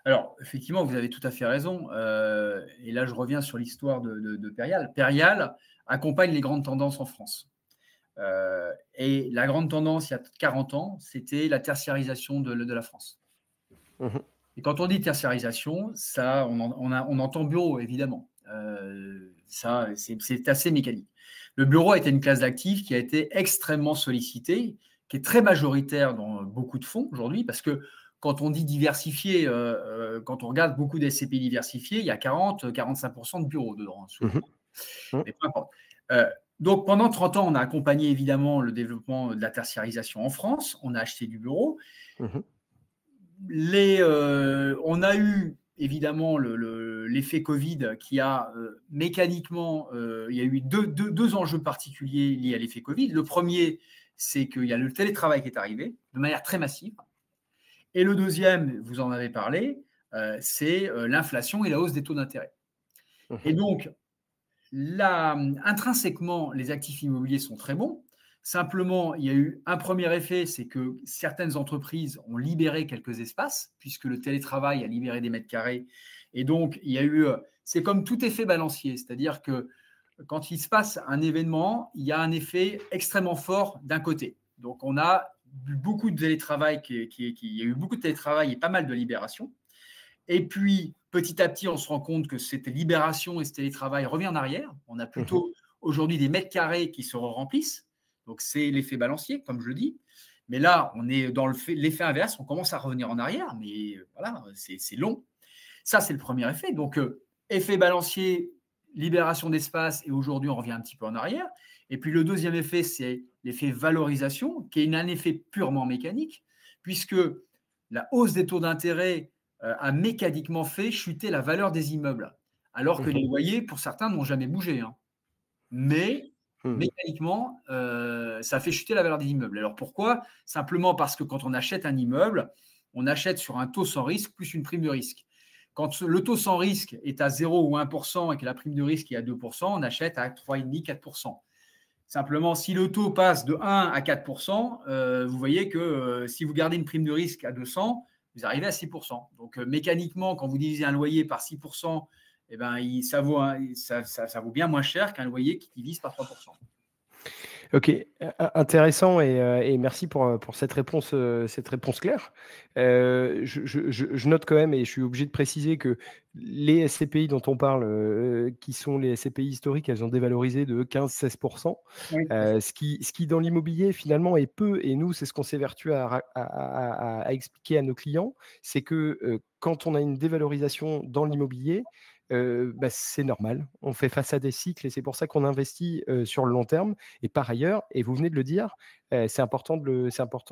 [SPEAKER 2] Alors, effectivement, vous avez tout à fait raison. Et là, je reviens sur l'histoire de Perial. Perial accompagne les grandes tendances en France. Et la grande tendance, il y a 40 ans, c'était la tertiarisation de la France.
[SPEAKER 1] Mmh.
[SPEAKER 2] Et quand on dit tertiarisation, ça, on entend bureau, évidemment. Ça, c'est assez mécanique. Le bureau a été une classe d'actifs qui a été extrêmement sollicitée, qui est très majoritaire dans beaucoup de fonds aujourd'hui, parce que quand on dit diversifié, quand on regarde beaucoup des SCPI diversifiés, il y a 40-45% de bureaux dedans, souvent.
[SPEAKER 1] Mmh. Mmh.
[SPEAKER 2] Mais peu importe. Donc, pendant 30 ans, on a accompagné évidemment le développement de la tertiarisation en France. On a acheté du bureau.
[SPEAKER 1] Mmh.
[SPEAKER 2] On a eu évidemment l'effet Covid qui a mécaniquement, il y a eu deux enjeux particuliers liés à l'effet Covid. Le premier, c'est qu'il y a le télétravail qui est arrivé de manière très massive. Et le deuxième, vous en avez parlé, c'est l'inflation et la hausse des taux d'intérêt.
[SPEAKER 1] Mmh.
[SPEAKER 2] Et donc, intrinsèquement, les actifs immobiliers sont très bons. Simplement, il y a eu un premier effet, c'est que certaines entreprises ont libéré quelques espaces, puisque le télétravail a libéré des mètres carrés. Et donc, il y a eu, c'est comme tout effet balancier, c'est-à-dire que quand il se passe un événement, il y a un effet extrêmement fort d'un côté. Donc, on a beaucoup de télétravail, il y a eu beaucoup de télétravail et pas mal de libération. Et puis, petit à petit, on se rend compte que cette libération et ce télétravail revient en arrière. On a plutôt aujourd'hui des mètres carrés qui se remplissent. Donc, c'est l'effet balancier, comme je le dis. Mais là, on est dans l'effet inverse. On commence à revenir en arrière, mais voilà, c'est long. Ça, c'est le premier effet. Donc, effet balancier, libération d'espace, et aujourd'hui, on revient un petit peu en arrière. Et puis, le deuxième effet, c'est l'effet valorisation, qui est un effet purement mécanique, puisque la hausse des taux d'intérêt a mécaniquement fait chuter la valeur des immeubles, alors que les loyers, pour certains, n'ont jamais bougé. Hein. Mais mécaniquement, ça fait chuter la valeur des immeubles. Alors pourquoi ? Simplement parce que quand on achète un immeuble, on achète sur un taux sans risque plus une prime de risque. Quand le taux sans risque est à 0 ou 1% et que la prime de risque est à 2%, on achète à 3,5-4%. Simplement, si le taux passe de 1 à 4%, vous voyez que si vous gardez une prime de risque à 200, vous arrivez à 6%. Donc, mécaniquement, quand vous divisez un loyer par 6%, eh ben, ça vaut bien moins cher qu'un loyer qui divise par 3%.
[SPEAKER 1] OK, intéressant, et merci pour cette réponse claire. Je note quand même, et je suis obligé de préciser, que les SCPI dont on parle, qui sont les SCPI historiques, elles ont dévalorisé de 15-16 %.
[SPEAKER 2] Oui.
[SPEAKER 1] Ce qui dans l'immobilier finalement est peu, et nous, c'est ce qu'on s'évertue à expliquer à nos clients, c'est que, quand on a une dévalorisation dans l'immobilier, c'est normal. On fait face à des cycles, et c'est pour ça qu'on investit sur le long terme. Et par ailleurs, et vous venez de le dire, c'est important de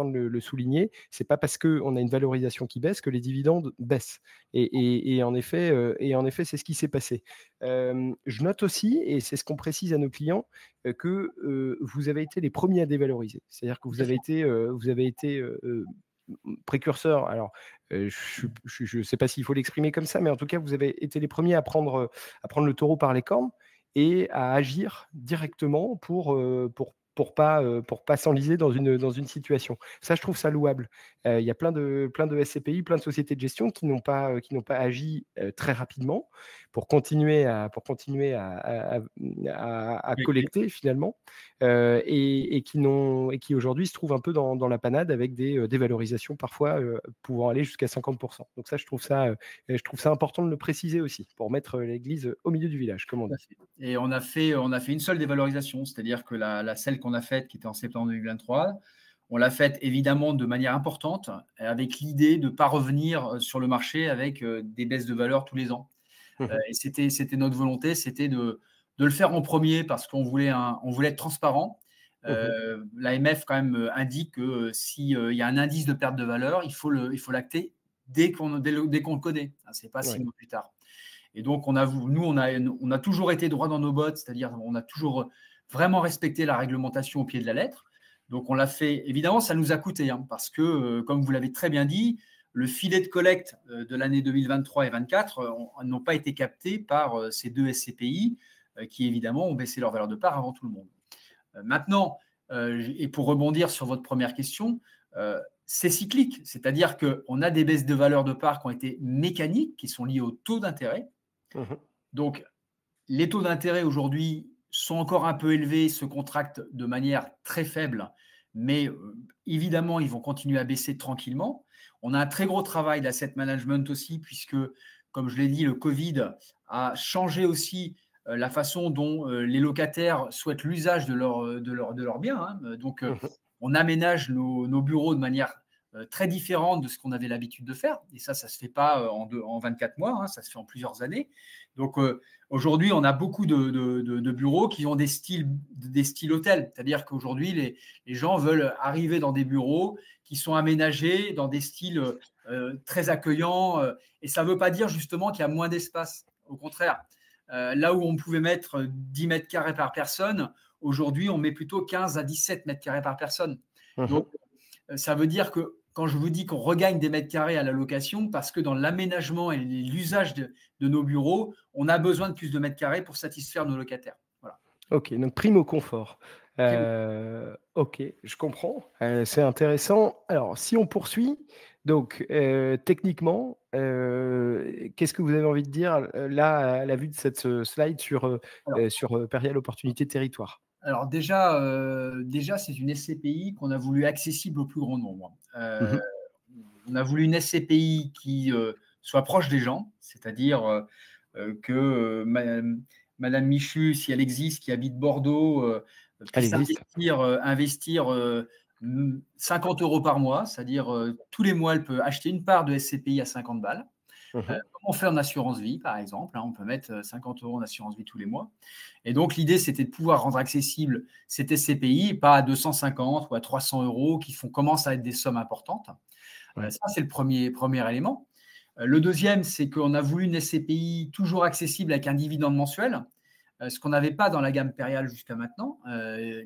[SPEAKER 1] le souligner, c'est pas parce qu'on a une valorisation qui baisse que les dividendes baissent. Et en effet, c'est ce qui s'est passé. Je note aussi, et c'est ce qu'on précise à nos clients, que vous avez été les premiers à dévaloriser. C'est-à-dire que vous avez été précurseur. Alors, je ne sais pas s'il faut l'exprimer comme ça, mais en tout cas, vous avez été les premiers à prendre le taureau par les cornes et à agir directement pour pour pas s'enliser dans une situation. Ça, je trouve ça louable. Il y a plein de SCPI, plein de sociétés de gestion qui n'ont pas agi, très rapidement pour continuer à collecter finalement, et qui aujourd'hui se trouvent un peu dans la panade avec des valorisations parfois, pouvant aller jusqu'à 50. Donc ça, je trouve ça important de le préciser aussi, pour mettre l'église au milieu du village, comme on
[SPEAKER 2] Tout à
[SPEAKER 1] dit.
[SPEAKER 2] fait. Et on a fait une seule dévalorisation, c'est-à-dire que celle qu'on a faite, qui était en septembre 2023, on l'a faite évidemment de manière importante, avec l'idée de ne pas revenir sur le marché avec des baisses de valeur tous les ans.
[SPEAKER 1] Mmh.
[SPEAKER 2] Et c'était notre volonté, c'était de le faire en premier parce qu'on voulait, on voulait être transparent.
[SPEAKER 1] Mmh.
[SPEAKER 2] L'AMF quand même indique que s'il y a un indice de perte de valeur, il faut l'acter dès qu'on le connaît. Ce n'est pas 6
[SPEAKER 1] Ouais.
[SPEAKER 2] mois plus tard. Et donc, nous, on a toujours été droit dans nos bottes, c'est-à-dire on a toujours vraiment respecté la réglementation au pied de la lettre. Donc, on l'a fait. Évidemment, ça nous a coûté, hein, parce que, comme vous l'avez très bien dit, le filet de collecte de l'année 2023 et 2024 n'ont pas été captés par ces deux SCPI qui, évidemment, ont baissé leur valeur de part avant tout le monde. Maintenant, et pour rebondir sur votre première question, c'est cyclique, c'est-à-dire qu'on a des baisses de valeur de part qui ont été mécaniques, qui sont liées au taux d'intérêt.
[SPEAKER 1] Mmh.
[SPEAKER 2] Donc, les taux d'intérêt aujourd'hui sont encore un peu élevés, se contractent de manière très faible, mais évidemment, ils vont continuer à baisser tranquillement. On a un très gros travail d'asset management aussi, puisque, comme je l'ai dit, le Covid a changé aussi la façon dont les locataires souhaitent l'usage de leurs biens, hein. Donc,
[SPEAKER 1] Mmh.
[SPEAKER 2] on aménage nos bureaux de manière très différente de ce qu'on avait l'habitude de faire. Et ça ne se fait pas en 24 mois, hein, ça se fait en plusieurs années. Donc, aujourd'hui, on a beaucoup de bureaux qui ont des styles hôtels. C'est-à-dire qu'aujourd'hui, les gens veulent arriver dans des bureaux qui sont aménagés dans des styles très accueillants. Et ça ne veut pas dire justement qu'il y a moins d'espace. Au contraire, là où on pouvait mettre 10 mètres carrés par personne, aujourd'hui, on met plutôt 15 à 17 mètres carrés par personne.
[SPEAKER 1] Mmh.
[SPEAKER 2] Donc, ça veut dire que quand je vous dis qu'on regagne des mètres carrés à la location, parce que dans l'aménagement et l'usage de nos bureaux, on a besoin de plus de mètres carrés pour satisfaire nos locataires. Voilà.
[SPEAKER 1] OK, donc prime au confort. OK, je comprends, c'est intéressant. Alors si on poursuit, donc techniquement, qu'est-ce que vous avez envie de dire, là, à la vue de cette, slide
[SPEAKER 2] Alors,
[SPEAKER 1] sur Perial Opportunité Territoire?
[SPEAKER 2] alors déjà, c'est une SCPI qu'on a voulu accessible au plus grand nombre.
[SPEAKER 1] Mmh.
[SPEAKER 2] On a voulu une SCPI qui soit proche des gens, c'est-à-dire que Madame Michu, si elle existe, qui habite Bordeaux,
[SPEAKER 1] Elle
[SPEAKER 2] puisse
[SPEAKER 1] existe?
[SPEAKER 2] investir 50 € par mois, c'est-à-dire tous les mois, elle peut acheter une part de SCPI à 50 balles.
[SPEAKER 1] Mmh.
[SPEAKER 2] Comme on fait en assurance vie, par exemple, hein, on peut mettre 50 € en assurance vie tous les mois. Et donc, l'idée, c'était de pouvoir rendre accessible cette SCPI, pas à 250 ou à 300 € qui commencent à être des sommes importantes.
[SPEAKER 1] Ouais.
[SPEAKER 2] Ça, c'est le premier élément. Le deuxième, c'est qu'on a voulu une SCPI toujours accessible avec un dividende mensuel, ce qu'on n'avait pas dans la gamme Perial jusqu'à maintenant.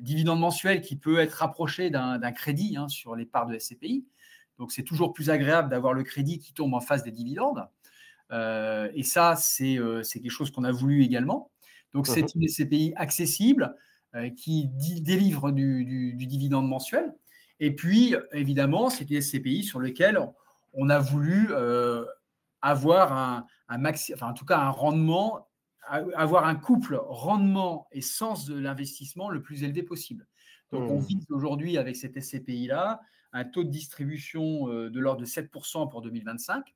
[SPEAKER 2] Dividende mensuel qui peut être rapproché d'un crédit, hein, sur les parts de SCPI. Donc, c'est toujours plus agréable d'avoir le crédit qui tombe en face des dividendes. Et ça, c'est quelque chose qu'on a voulu également. Donc,
[SPEAKER 1] Mmh.
[SPEAKER 2] c'est une SCPI accessible qui délivre du dividende mensuel. Et puis, évidemment, c'est une SCPI sur laquelle on a voulu avoir enfin, en tout cas un rendement, avoir un couple rendement et sens de l'investissement le plus élevé possible. Donc, on
[SPEAKER 1] Mmh.
[SPEAKER 2] vise aujourd'hui avec cette SCPI-là un taux de distribution de l'ordre de 7% pour 2025.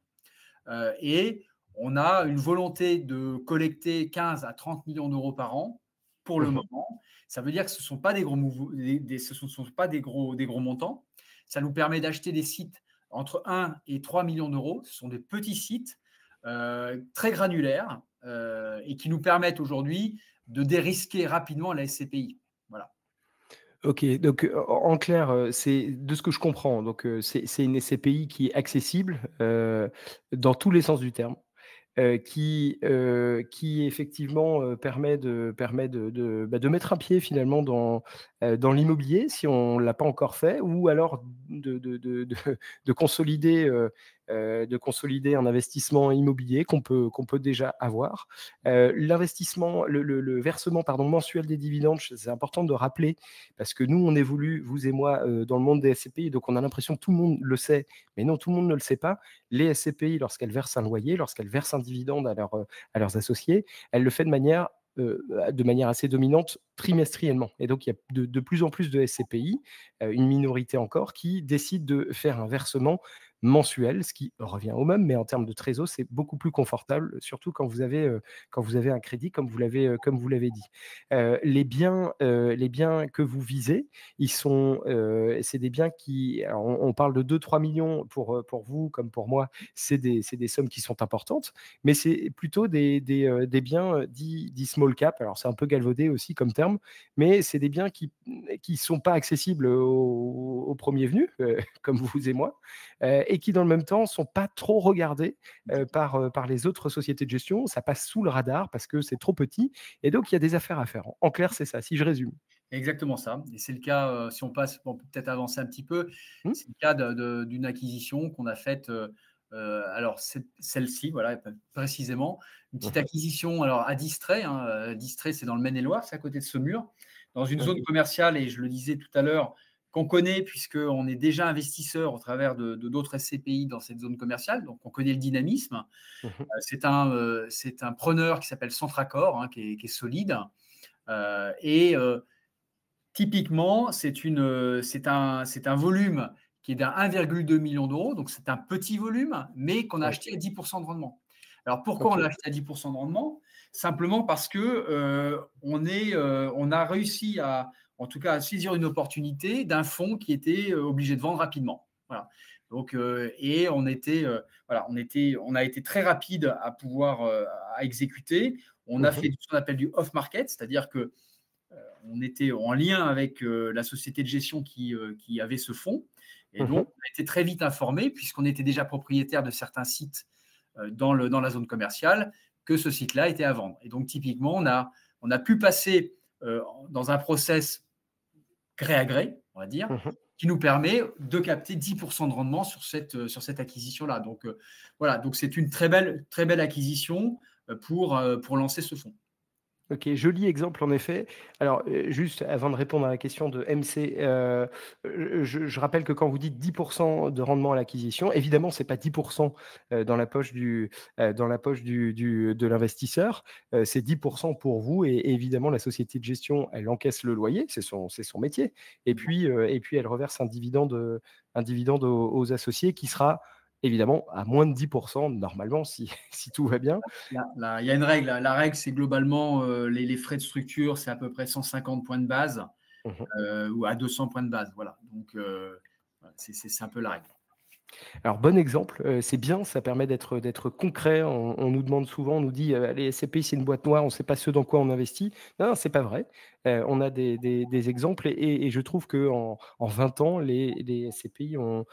[SPEAKER 2] Et on a une volonté de collecter 15 à 30 millions d'euros par an pour le
[SPEAKER 1] Mmh.
[SPEAKER 2] moment. Ça veut dire que ce ne sont pas des gros montants. Ça nous permet d'acheter des sites entre 1 et 3 millions d'euros. Ce sont des petits sites très granulaires et qui nous permettent aujourd'hui de dérisquer rapidement la SCPI. Voilà.
[SPEAKER 1] OK, donc en clair, c'est de ce que je comprends, donc c'est une SCPI qui est accessible, dans tous les sens du terme, qui effectivement, permet de mettre un pied finalement dans l'immobilier si on ne l'a pas encore fait, ou alors de consolider, de consolider un investissement immobilier qu'on peut déjà avoir. L'investissement, le versement pardon, mensuel des dividendes, c'est important de rappeler parce que nous, on évolue, vous et moi, dans le monde des SCPI, donc on a l'impression que tout le monde le sait, mais non, tout le monde ne le sait pas. Les SCPI, lorsqu'elles versent un loyer, lorsqu'elles versent un dividende à leurs associés, elles le font de manière assez dominante trimestriellement. Et donc, il y a de plus en plus de SCPI, une minorité encore, qui décident de faire un versement mensuel, ce qui revient au même, mais en termes de trésor, c'est beaucoup plus confortable, surtout quand vous avez un crédit, comme vous l'avez dit. Les biens que vous visez, c'est des biens qui, alors on parle de 2-3 millions pour vous comme pour moi, c'est des sommes qui sont importantes, mais c'est plutôt des biens dits small cap. Alors c'est un peu galvaudé aussi comme terme, mais c'est des biens qui sont pas accessibles aux premiers venus, comme vous et moi, et qui dans le même temps sont pas trop regardés par les autres sociétés de gestion. Ça passe sous le radar parce que c'est trop petit, et donc il y a des affaires à faire. En clair, c'est ça, si je résume.
[SPEAKER 2] Exactement ça. Et c'est le cas, si on passe, on peut peut-être avancer un petit peu,
[SPEAKER 1] Mmh.
[SPEAKER 2] c'est le cas d'une acquisition qu'on a faite, alors celle-ci, voilà, précisément, une petite
[SPEAKER 1] Mmh.
[SPEAKER 2] acquisition alors à Distré, hein, Distré, c'est dans le Maine-et-Loire, c'est à côté de Saumur, dans une
[SPEAKER 1] Ouais.
[SPEAKER 2] zone commerciale, et je le disais tout à l'heure, qu'on connaît puisqu'on est déjà investisseur au travers de d'autres SCPI dans cette zone commerciale, donc on connaît le dynamisme.
[SPEAKER 1] Mmh.
[SPEAKER 2] C'est un preneur qui s'appelle Centracor, hein, qui est solide, et typiquement, c'est un volume qui est d'un 1,2 million d'euros, donc c'est un petit volume, mais qu'on a
[SPEAKER 1] Ouais.
[SPEAKER 2] acheté à 10% de rendement. Alors pourquoi on
[SPEAKER 1] OK.
[SPEAKER 2] l'a acheté à 10% de rendement? Simplement parce que on a réussi en tout cas, à saisir une opportunité d'un fonds qui était obligé de vendre rapidement. Voilà. Donc, et voilà, on a été très rapide à pouvoir à exécuter. On a
[SPEAKER 1] Mmh.
[SPEAKER 2] fait ce qu'on appelle du off-market, c'est-à-dire que on était en lien avec la société de gestion qui avait ce fonds. Et donc,
[SPEAKER 1] Mmh.
[SPEAKER 2] on a été très vite informé, puisqu'on était déjà propriétaire de certains sites dans la zone commerciale, que ce site-là était à vendre. Et donc, typiquement, on a pu passer dans un process gré à gré, on va dire,
[SPEAKER 1] Mmh.
[SPEAKER 2] qui nous permet de capter 10% de rendement sur cette acquisition-là. Donc, voilà, donc c'est une très belle acquisition pour lancer ce fonds.
[SPEAKER 1] OK, joli exemple en effet. Alors, juste avant de répondre à la question de MC, je rappelle que quand vous dites 10 de rendement à l'acquisition, évidemment, c'est pas 10 dans la poche de l'investisseur, c'est 10 pour vous, et évidemment la société de gestion, elle encaisse le loyer, c'est son métier, et puis elle reverse un dividende aux associés qui sera évidemment à moins de 10 normalement si si tout va bien.
[SPEAKER 2] Il y a une règle. La règle, c'est globalement les frais de structure, c'est à peu près 150 points de base
[SPEAKER 1] Mmh.
[SPEAKER 2] ou à 200 points de base. Voilà. Donc, voilà, c'est un peu la règle.
[SPEAKER 1] Alors bon exemple, c'est bien, ça permet d'être concret. On nous demande souvent, on nous dit: «Les SCPI, c'est une boîte noire, on ne sait pas ce dans quoi on investit». Non, non, c'est pas vrai. On a des exemples, et je trouve qu'en 20 ans, les SCPI ont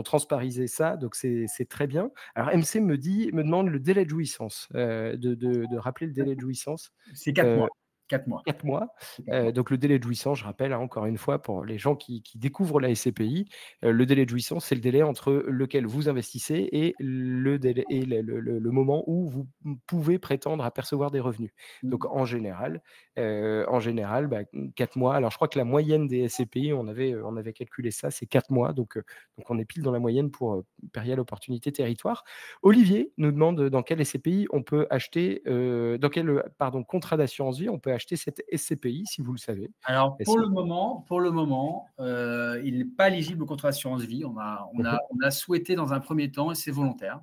[SPEAKER 1] transparisé ça, donc c'est très bien. Alors MC me demande le délai de jouissance, de rappeler le délai de jouissance.
[SPEAKER 2] C'est 4
[SPEAKER 1] Heu
[SPEAKER 2] mois. 4 mois.
[SPEAKER 1] 4 mois,
[SPEAKER 2] C'est 4 mois.
[SPEAKER 1] donc le délai de jouissance, je rappelle, hein, encore une fois, pour les gens qui découvrent la SCPI, le délai de jouissance, c'est le délai entre lequel vous investissez et le délai et le moment où vous pouvez prétendre à percevoir des revenus. Donc
[SPEAKER 2] Mm.
[SPEAKER 1] en général, bah, 4 mois. Alors je crois que la moyenne des SCPI, on avait calculé ça, c'est 4 mois, donc on est pile dans la moyenne pour, période opportunité territoire. Olivier nous demande dans quel SCPI on peut acheter, dans quel, pardon, contrat d'assurance vie on peut acheter cette SCPI, si vous le savez?
[SPEAKER 2] Alors,
[SPEAKER 1] Est-ce que
[SPEAKER 2] pour le moment, il n'est pas éligible au contrat d'assurance vie.
[SPEAKER 1] Mmh.
[SPEAKER 2] On a souhaité dans un premier temps, et c'est volontaire,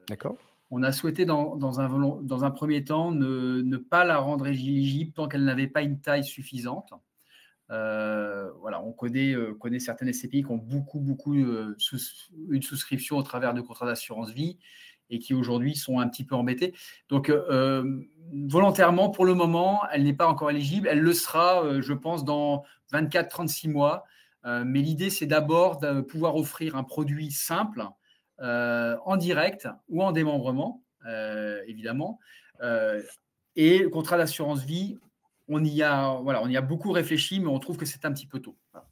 [SPEAKER 1] D'accord.
[SPEAKER 2] on a souhaité dans un premier temps ne pas la rendre éligible tant qu'elle n'avait pas une taille suffisante. Voilà, connaît certaines SCPI qui ont beaucoup une souscription au travers de contrats d'assurance vie et qui aujourd'hui sont un petit peu embêtés. Donc, volontairement, pour le moment, elle n'est pas encore éligible. Elle le sera, je pense, dans 24-36 mois. Mais l'idée, c'est d'abord de pouvoir offrir un produit simple, en direct ou en démembrement, évidemment. Euh, et le contrat d'assurance vie, voilà, on y a beaucoup réfléchi, mais on trouve que c'est un petit peu tôt. Voilà.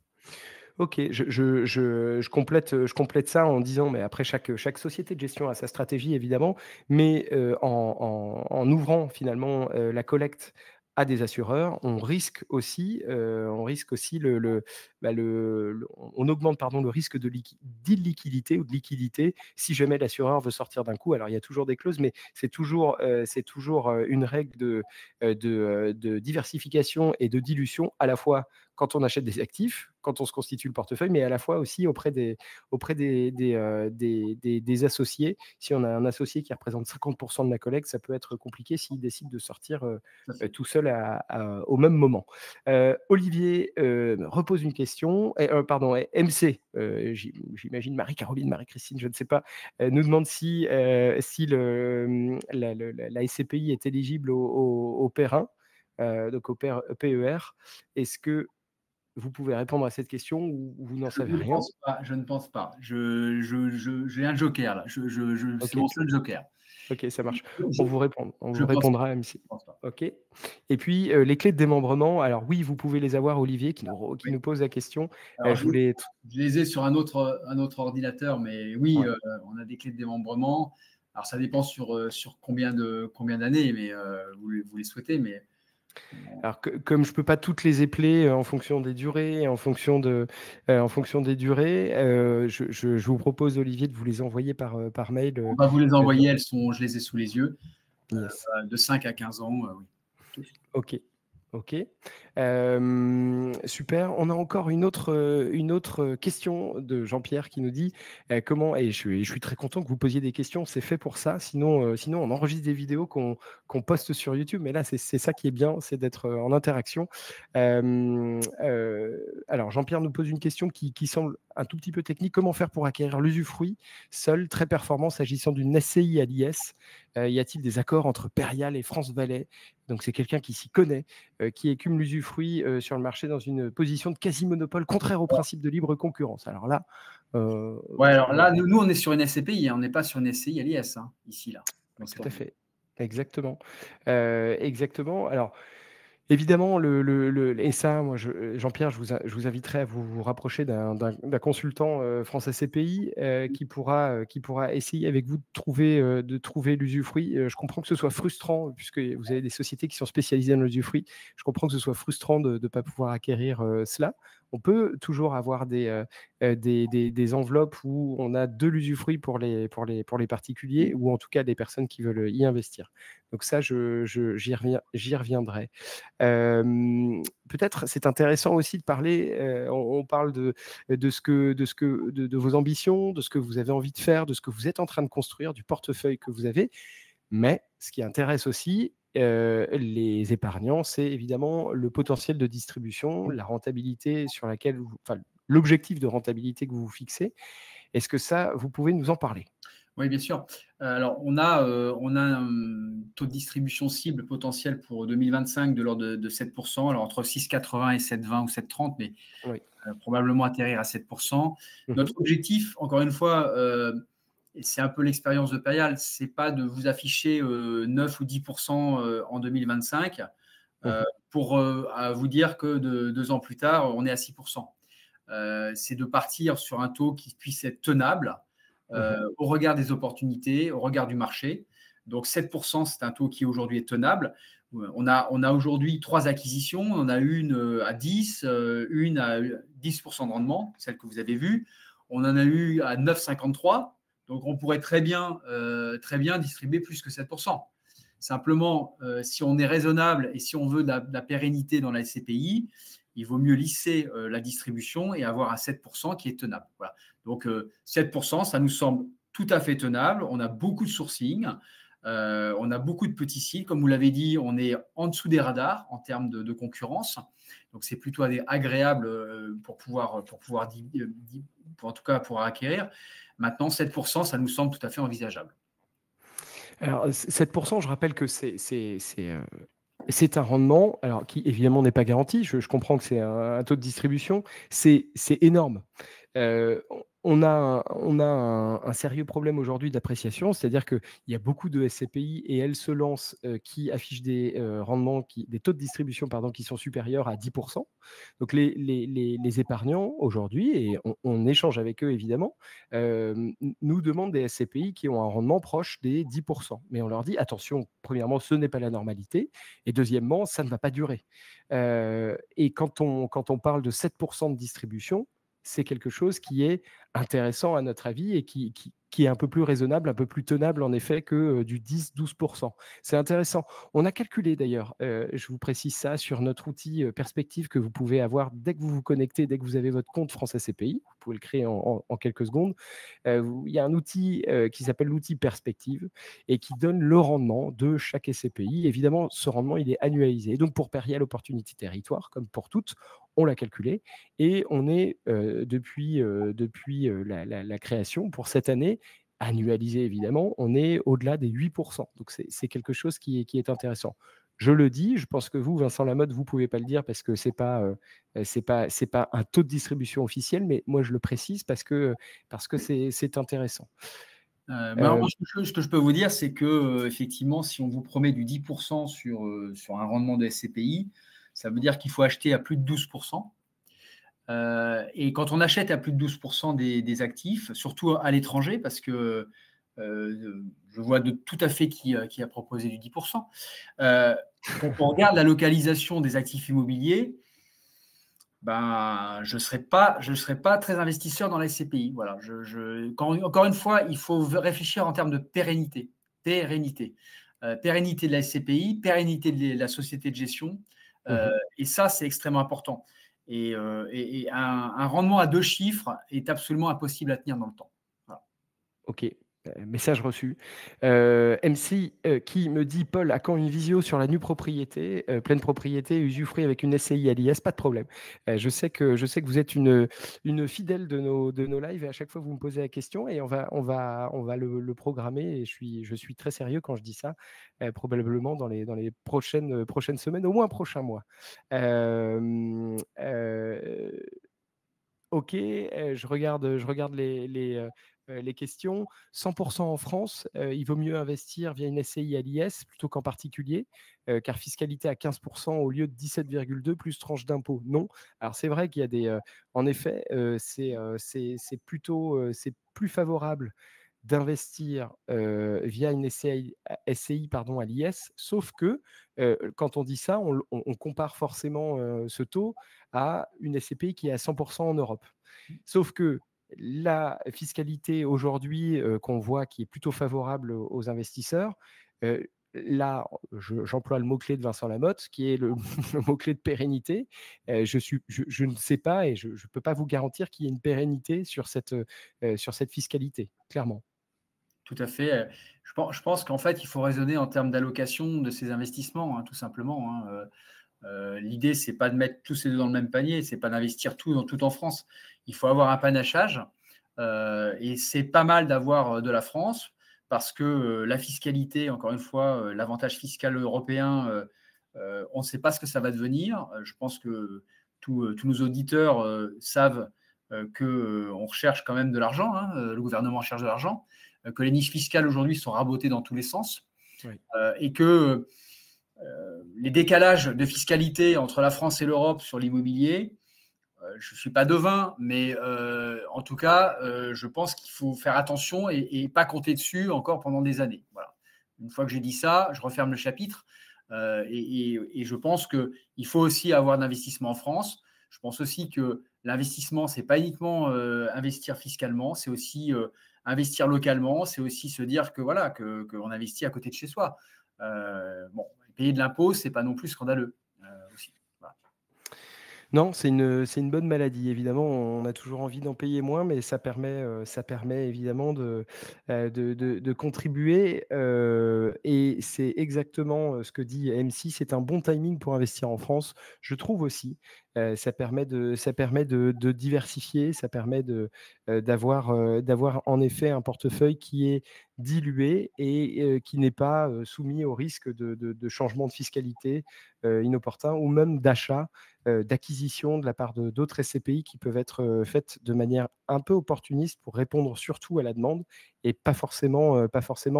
[SPEAKER 1] Ok, je complète ça en disant, mais après chaque société de gestion a sa stratégie évidemment, mais en ouvrant finalement la collecte à des assureurs, on risque aussi on augmente pardon le risque d'illiquidité ou de liquidité si jamais l'assureur veut sortir d'un coup. Alors il y a toujours des clauses, mais c'est toujours une règle de diversification et de dilution à la fois quand on achète des actifs, quand on se constitue le portefeuille, mais à la fois aussi auprès des associés. Si on a un associé qui représente 50% de la collecte, ça peut être compliqué s'il décide de sortir tout seul au même moment. Olivier repose une question, pardon, MC, j'imagine Marie-Caroline, Marie-Christine, je ne sais pas, nous demande si la SCPI est éligible au PER 1, donc au PER. Est-ce que vous pouvez répondre à cette question ou vous n'en
[SPEAKER 2] Je
[SPEAKER 1] savez
[SPEAKER 2] ne
[SPEAKER 1] rien?
[SPEAKER 2] pense pas. Je ne pense pas. J'ai un joker là. C'est
[SPEAKER 1] Ok,
[SPEAKER 2] mon seul joker.
[SPEAKER 1] ok, ça marche.
[SPEAKER 2] Je,
[SPEAKER 1] On vous
[SPEAKER 2] pense pas.
[SPEAKER 1] répondra,
[SPEAKER 2] Je
[SPEAKER 1] MC.
[SPEAKER 2] pense pas.
[SPEAKER 1] Ok. Et puis les clés de démembrement. Alors oui, vous pouvez les avoir, Olivier, qui
[SPEAKER 2] Oui.
[SPEAKER 1] nous pose la question.
[SPEAKER 2] Alors,
[SPEAKER 1] Je voulais.
[SPEAKER 2] je les ai sur un autre ordinateur, mais oui,
[SPEAKER 1] Ouais.
[SPEAKER 2] on a des clés de démembrement. Alors, ça dépend sur combien d'années, mais vous les souhaitez, mais
[SPEAKER 1] Alors comme je peux pas toutes les épeler en fonction des durées, en fonction des durées, je vous propose, Olivier, de vous les envoyer par mail.
[SPEAKER 2] on va vous les envoyer. Je les ai sous les yeux,
[SPEAKER 1] Yes.
[SPEAKER 2] de 5 à 15 ans. Oui.
[SPEAKER 1] Ok. Ok. Super. On a encore une autre question de Jean-Pierre qui nous dit comment, et je suis très content que vous posiez des questions, c'est fait pour ça. Sinon on enregistre des vidéos qu'on poste sur YouTube, mais là, c'est ça qui est bien, c'est d'être en interaction. Alors, Jean-Pierre nous pose une question qui semble un tout petit peu technique. Comment faire pour acquérir l'usufruit seul, très performant, s'agissant d'une SCI à l'IS? Y a-t-il des accords entre Perial et France Valais? Donc, c'est quelqu'un qui s'y connaît, qui écume l'usufruit sur le marché dans une position de quasi-monopole contraire au principe de libre concurrence. Alors là,
[SPEAKER 2] Ouais, alors là, nous, on est sur une SCPI, hein, on n'est pas sur une SCI à l'IS, hein, ici, là. Dans ce
[SPEAKER 1] tout
[SPEAKER 2] cas.
[SPEAKER 1] à fait. Exactement. Exactement. Alors, évidemment, et ça, moi, Jean-Pierre, je vous inviterai à vous rapprocher d'un consultant France SCPI qui pourra essayer avec vous de trouver l'usufruit. Je comprends que ce soit frustrant, puisque vous avez des sociétés qui sont spécialisées dans l'usufruit. Je comprends que ce soit frustrant de ne pas pouvoir acquérir cela. On peut toujours avoir des enveloppes où on a de l'usufruit pour les particuliers, ou en tout cas des personnes qui veulent y investir. Donc ça, j'y reviendrai. Peut-être c'est intéressant aussi de parler, on parle de vos ambitions, de ce que vous avez envie de faire, de ce que vous êtes en train de construire, du portefeuille que vous avez. Mais ce qui intéresse aussi les épargnants, c'est évidemment le potentiel de distribution, la rentabilité enfin, l'objectif de rentabilité que vous vous fixez. Est-ce que ça, vous pouvez nous en parler?
[SPEAKER 2] Oui, bien sûr. Alors, on a un taux de distribution cible potentiel pour 2025 de l'ordre de 7%, alors entre 6,80 et 7,20 ou 7,30, mais
[SPEAKER 1] Oui.
[SPEAKER 2] probablement atterrir à 7%.
[SPEAKER 1] Mhm.
[SPEAKER 2] Notre objectif, encore une fois, et c'est un peu l'expérience de Payal, c'est pas de vous afficher 9 ou 10% en 2025 pour vous dire que 2 ans plus tard, on est à 6%. C'est de partir sur un taux qui puisse être tenable au regard des opportunités, au regard du marché. Donc 7%, c'est un taux qui aujourd'hui est tenable. On a aujourd'hui 3 acquisitions. On en a une à 10, une à 10% de rendement, celle que vous avez vue. On en a eu à 9,53. Donc on pourrait très bien distribuer plus que 7%. Simplement, si on est raisonnable et si on veut de la pérennité dans la SCPI, il vaut mieux lisser la distribution et avoir un 7% qui est tenable. Voilà. Donc, 7%, ça nous semble tout à fait tenable. On a beaucoup de sourcing, on a beaucoup de petits sites. Comme vous l'avez dit, on est en dessous des radars en termes de concurrence. Donc, c'est plutôt agréable pour pouvoir en tout cas, pour acquérir. Maintenant, 7%, ça nous semble tout à fait envisageable.
[SPEAKER 1] Alors, 7%, je rappelle que c'est un rendement, alors qui évidemment n'est pas garanti. Je comprends que c'est un taux de distribution, c'est énorme. On a un sérieux problème aujourd'hui d'appréciation, c'est-à-dire qu'il y a beaucoup de SCPI et elles se lancent, qui affichent des rendements, des taux de distribution pardon, qui sont supérieurs à 10%. Donc les épargnants aujourd'hui, et on échange avec eux évidemment, nous demandent des SCPI qui ont un rendement proche des 10%. Mais on leur dit attention, premièrement, ce n'est pas la normalité, et deuxièmement, ça ne va pas durer. Et quand on parle de 7% de distribution, c'est quelque chose qui est intéressant à notre avis et qui est un peu plus raisonnable, un peu plus tenable en effet que du 10-12%. C'est intéressant. On a calculé d'ailleurs, je vous précise ça, sur notre outil Perspective que vous pouvez avoir dès que vous vous connectez, dès que vous avez votre compte France SCPI. Vous pouvez le créer en quelques secondes. Il y a un outil qui s'appelle l'outil Perspective et qui donne le rendement de chaque SCPI. Évidemment, ce rendement, il est annualisé. Et donc, pour Perial Opportunity Territoire, comme pour toutes, on l'a calculé et on est, depuis la création, pour cette année, annualisé évidemment, on est au-delà des 8%. Donc, c'est quelque chose qui est intéressant. Je le dis, je pense que vous, Vincent Lamotte, vous ne pouvez pas le dire parce que ce n'est pas un taux de distribution officiel, mais moi, je le précise parce que c'est intéressant.
[SPEAKER 2] Moi, ce que je peux vous dire, c'est que effectivement, si on vous promet du 10% sur un rendement de SCPI, ça veut dire qu'il faut acheter à plus de 12%. Et quand on achète à plus de 12% des actifs, surtout à l'étranger, parce que je vois tout à fait qui a proposé du 10%, quand on regarde la localisation des actifs immobiliers, ben, je ne serais pas très investisseur dans la SCPI. Voilà, encore une fois, il faut réfléchir en termes de pérennité. Pérennité de la SCPI, pérennité de la société de gestion. Et ça, c'est extrêmement important. Et un rendement à 2 chiffres est absolument impossible à tenir dans le temps. Voilà.
[SPEAKER 1] Ok. Message reçu. MC qui me dit Paul, à quand une visio sur la nue propriété, pleine propriété, usufruit avec une SCI à l'IS? Pas de problème. Je sais que vous êtes une fidèle de nos lives et à chaque fois vous me posez la question et on va le programmer. Et je suis très sérieux quand je dis ça, probablement dans les prochaines semaines, au moins prochain mois. Ok, je regarde les questions. 100% en France, il vaut mieux investir via une SCI à l'IS plutôt qu'en particulier, car fiscalité à 15% au lieu de 17,2 plus tranche d'impôt. Non. Alors c'est vrai qu'il y a en effet, c'est plus favorable d'investir via une SCI pardon, à l'IS, sauf que quand on dit ça, on compare forcément ce taux à une SCPI qui est à 100% en Europe. Sauf que la fiscalité aujourd'hui qu'on voit qui est plutôt favorable aux investisseurs, là, j'emploie le mot-clé de Vincent Lamotte, qui est le mot-clé de pérennité. Je ne sais pas et je ne peux pas vous garantir qu'il y ait une pérennité sur cette fiscalité, clairement.
[SPEAKER 2] Tout à fait. Je pense qu'en fait, il faut raisonner en termes d'allocation de ces investissements, hein, tout simplement. Hein. L'idée, c'est pas de mettre tous ces deux dans le même panier, c'est pas d'investir tout en France. Il faut avoir un panachage et c'est pas mal d'avoir de la France parce que la fiscalité, encore une fois, l'avantage fiscal européen, on ne sait pas ce que ça va devenir. Je pense que tous nos auditeurs savent qu'on recherche quand même de l'argent, hein, le gouvernement cherche de l'argent, que les niches fiscales aujourd'hui sont rabotées dans tous les sens
[SPEAKER 1] Oui.
[SPEAKER 2] et que les décalages de fiscalité entre la France et l'Europe sur l'immobilier, je ne suis pas devin, mais en tout cas, je pense qu'il faut faire attention et pas compter dessus encore pendant des années. Voilà. Une fois que j'ai dit ça, je referme le chapitre et je pense qu'il faut aussi avoir d'investissement en France. Je pense aussi que l'investissement, ce n'est pas uniquement investir fiscalement, c'est aussi investir localement, c'est aussi se dire que voilà, qu'on investit à côté de chez soi. Bon, payer de l'impôt, ce n'est pas non plus scandaleux aussi. Voilà.
[SPEAKER 1] Non, c'est une bonne maladie. Évidemment, on a toujours envie d'en payer moins, mais ça permet évidemment de contribuer. Et c'est exactement ce que dit MC. C'est un bon timing pour investir en France, je trouve aussi. Ça permet de diversifier, ça permet d'avoir en effet un portefeuille qui est dilué et qui n'est pas soumis au risque de changement de fiscalité inopportun ou même d'achat, d'acquisition de la part d'autres SCPI qui peuvent être faites de manière un peu opportuniste pour répondre surtout à la demande et pas forcément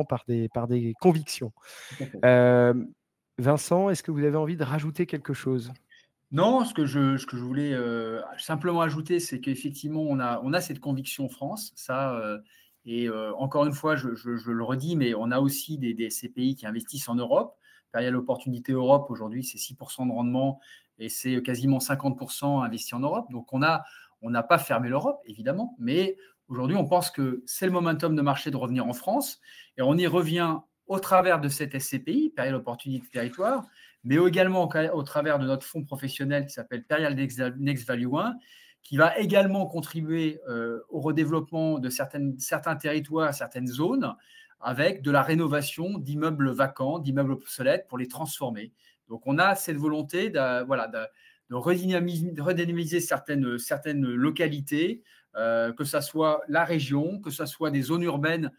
[SPEAKER 1] par des convictions.
[SPEAKER 2] Tout à fait.
[SPEAKER 1] Vincent, est-ce que vous avez envie de rajouter quelque chose?
[SPEAKER 2] Non, ce que je voulais, simplement ajouter, c'est qu'effectivement, on a cette conviction en France, ça, encore une fois, je le redis, mais on a aussi des CPI qui investissent en Europe. Périal Opportunité Europe, aujourd'hui, c'est 6 de rendement et c'est quasiment 50 investis en Europe. Donc on n'a pas fermé l'Europe, évidemment, mais aujourd'hui, on pense que c'est le momentum de marché de revenir en France et on y revient au travers de cette SCPI, Périal Opportunité Territoire, mais également au travers de notre fonds professionnel qui s'appelle Perial Next Value 1, qui va également contribuer au redéveloppement de certains territoires, certaines zones, avec de la rénovation d'immeubles vacants, d'immeubles obsolètes pour les transformer. Donc, on a cette volonté de redynamiser certaines localités, que ce soit la région, que ce soit des zones urbaines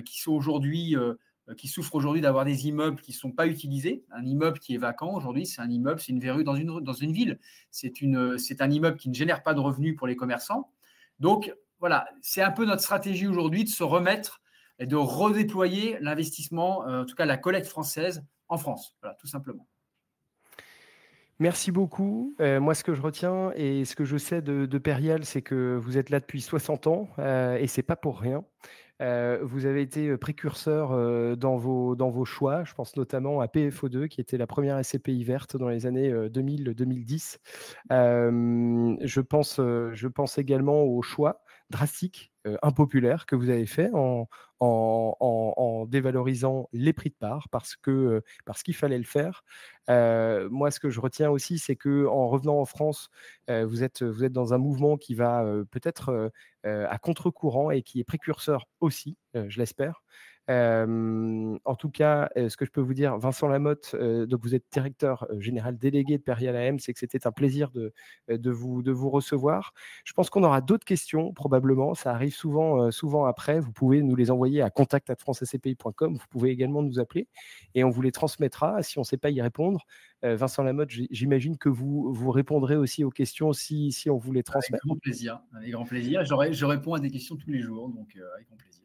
[SPEAKER 2] qui souffrent aujourd'hui d'avoir des immeubles qui ne sont pas utilisés. Un immeuble qui est vacant aujourd'hui, c'est un immeuble, c'est une verrue dans une ville. C'est un immeuble qui ne génère pas de revenus pour les commerçants. Donc, voilà, c'est un peu notre stratégie aujourd'hui de se remettre et de redéployer l'investissement, en tout cas la collecte française en France. Voilà, tout simplement.
[SPEAKER 1] Merci beaucoup. Moi, ce que je retiens et ce que je sais de Perial, c'est que vous êtes là depuis 60 ans et c'est pas pour rien. Vous avez été précurseur dans vos choix. Je pense notamment à PFO2, qui était la première SCPI verte dans les années 2000-2010. Je pense également aux choix drastiques, impopulaires que vous avez fait en dévalorisant les prix de part parce qu'il fallait le faire. Moi, ce que je retiens aussi, c'est qu'en revenant en France, vous êtes dans un mouvement qui va peut-être à contre-courant et qui est précurseur aussi, je l'espère. En tout cas, ce que je peux vous dire, Vincent Lamotte, donc vous êtes directeur général délégué de Perial AM, c'est que c'était un plaisir de vous recevoir. Je pense qu'on aura d'autres questions probablement, ça arrive souvent après. Vous pouvez nous les envoyer à contact@francescpi.com. Vous pouvez également nous appeler et on vous les transmettra si on ne sait pas y répondre. Vincent Lamotte, j'imagine que vous répondrez aussi aux questions si on vous les transmet.
[SPEAKER 2] Avec grand plaisir. Avec grand plaisir. Je réponds à des questions tous les jours, donc avec grand plaisir.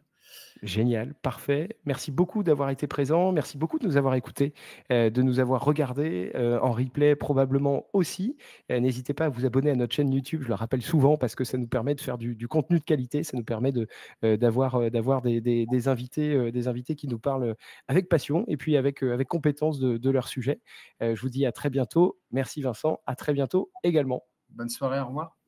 [SPEAKER 1] Génial, parfait. Merci beaucoup d'avoir été présent. Merci beaucoup de nous avoir écoutés, de nous avoir regardés en replay probablement aussi. N'hésitez pas à vous abonner à notre chaîne YouTube. Je le rappelle souvent parce que ça nous permet de faire du contenu de qualité. Ça nous permet d'avoir des invités qui nous parlent avec passion et puis avec compétence de leur sujet. Je vous dis à très bientôt. Merci Vincent. À très bientôt également.
[SPEAKER 2] Bonne soirée. Au revoir.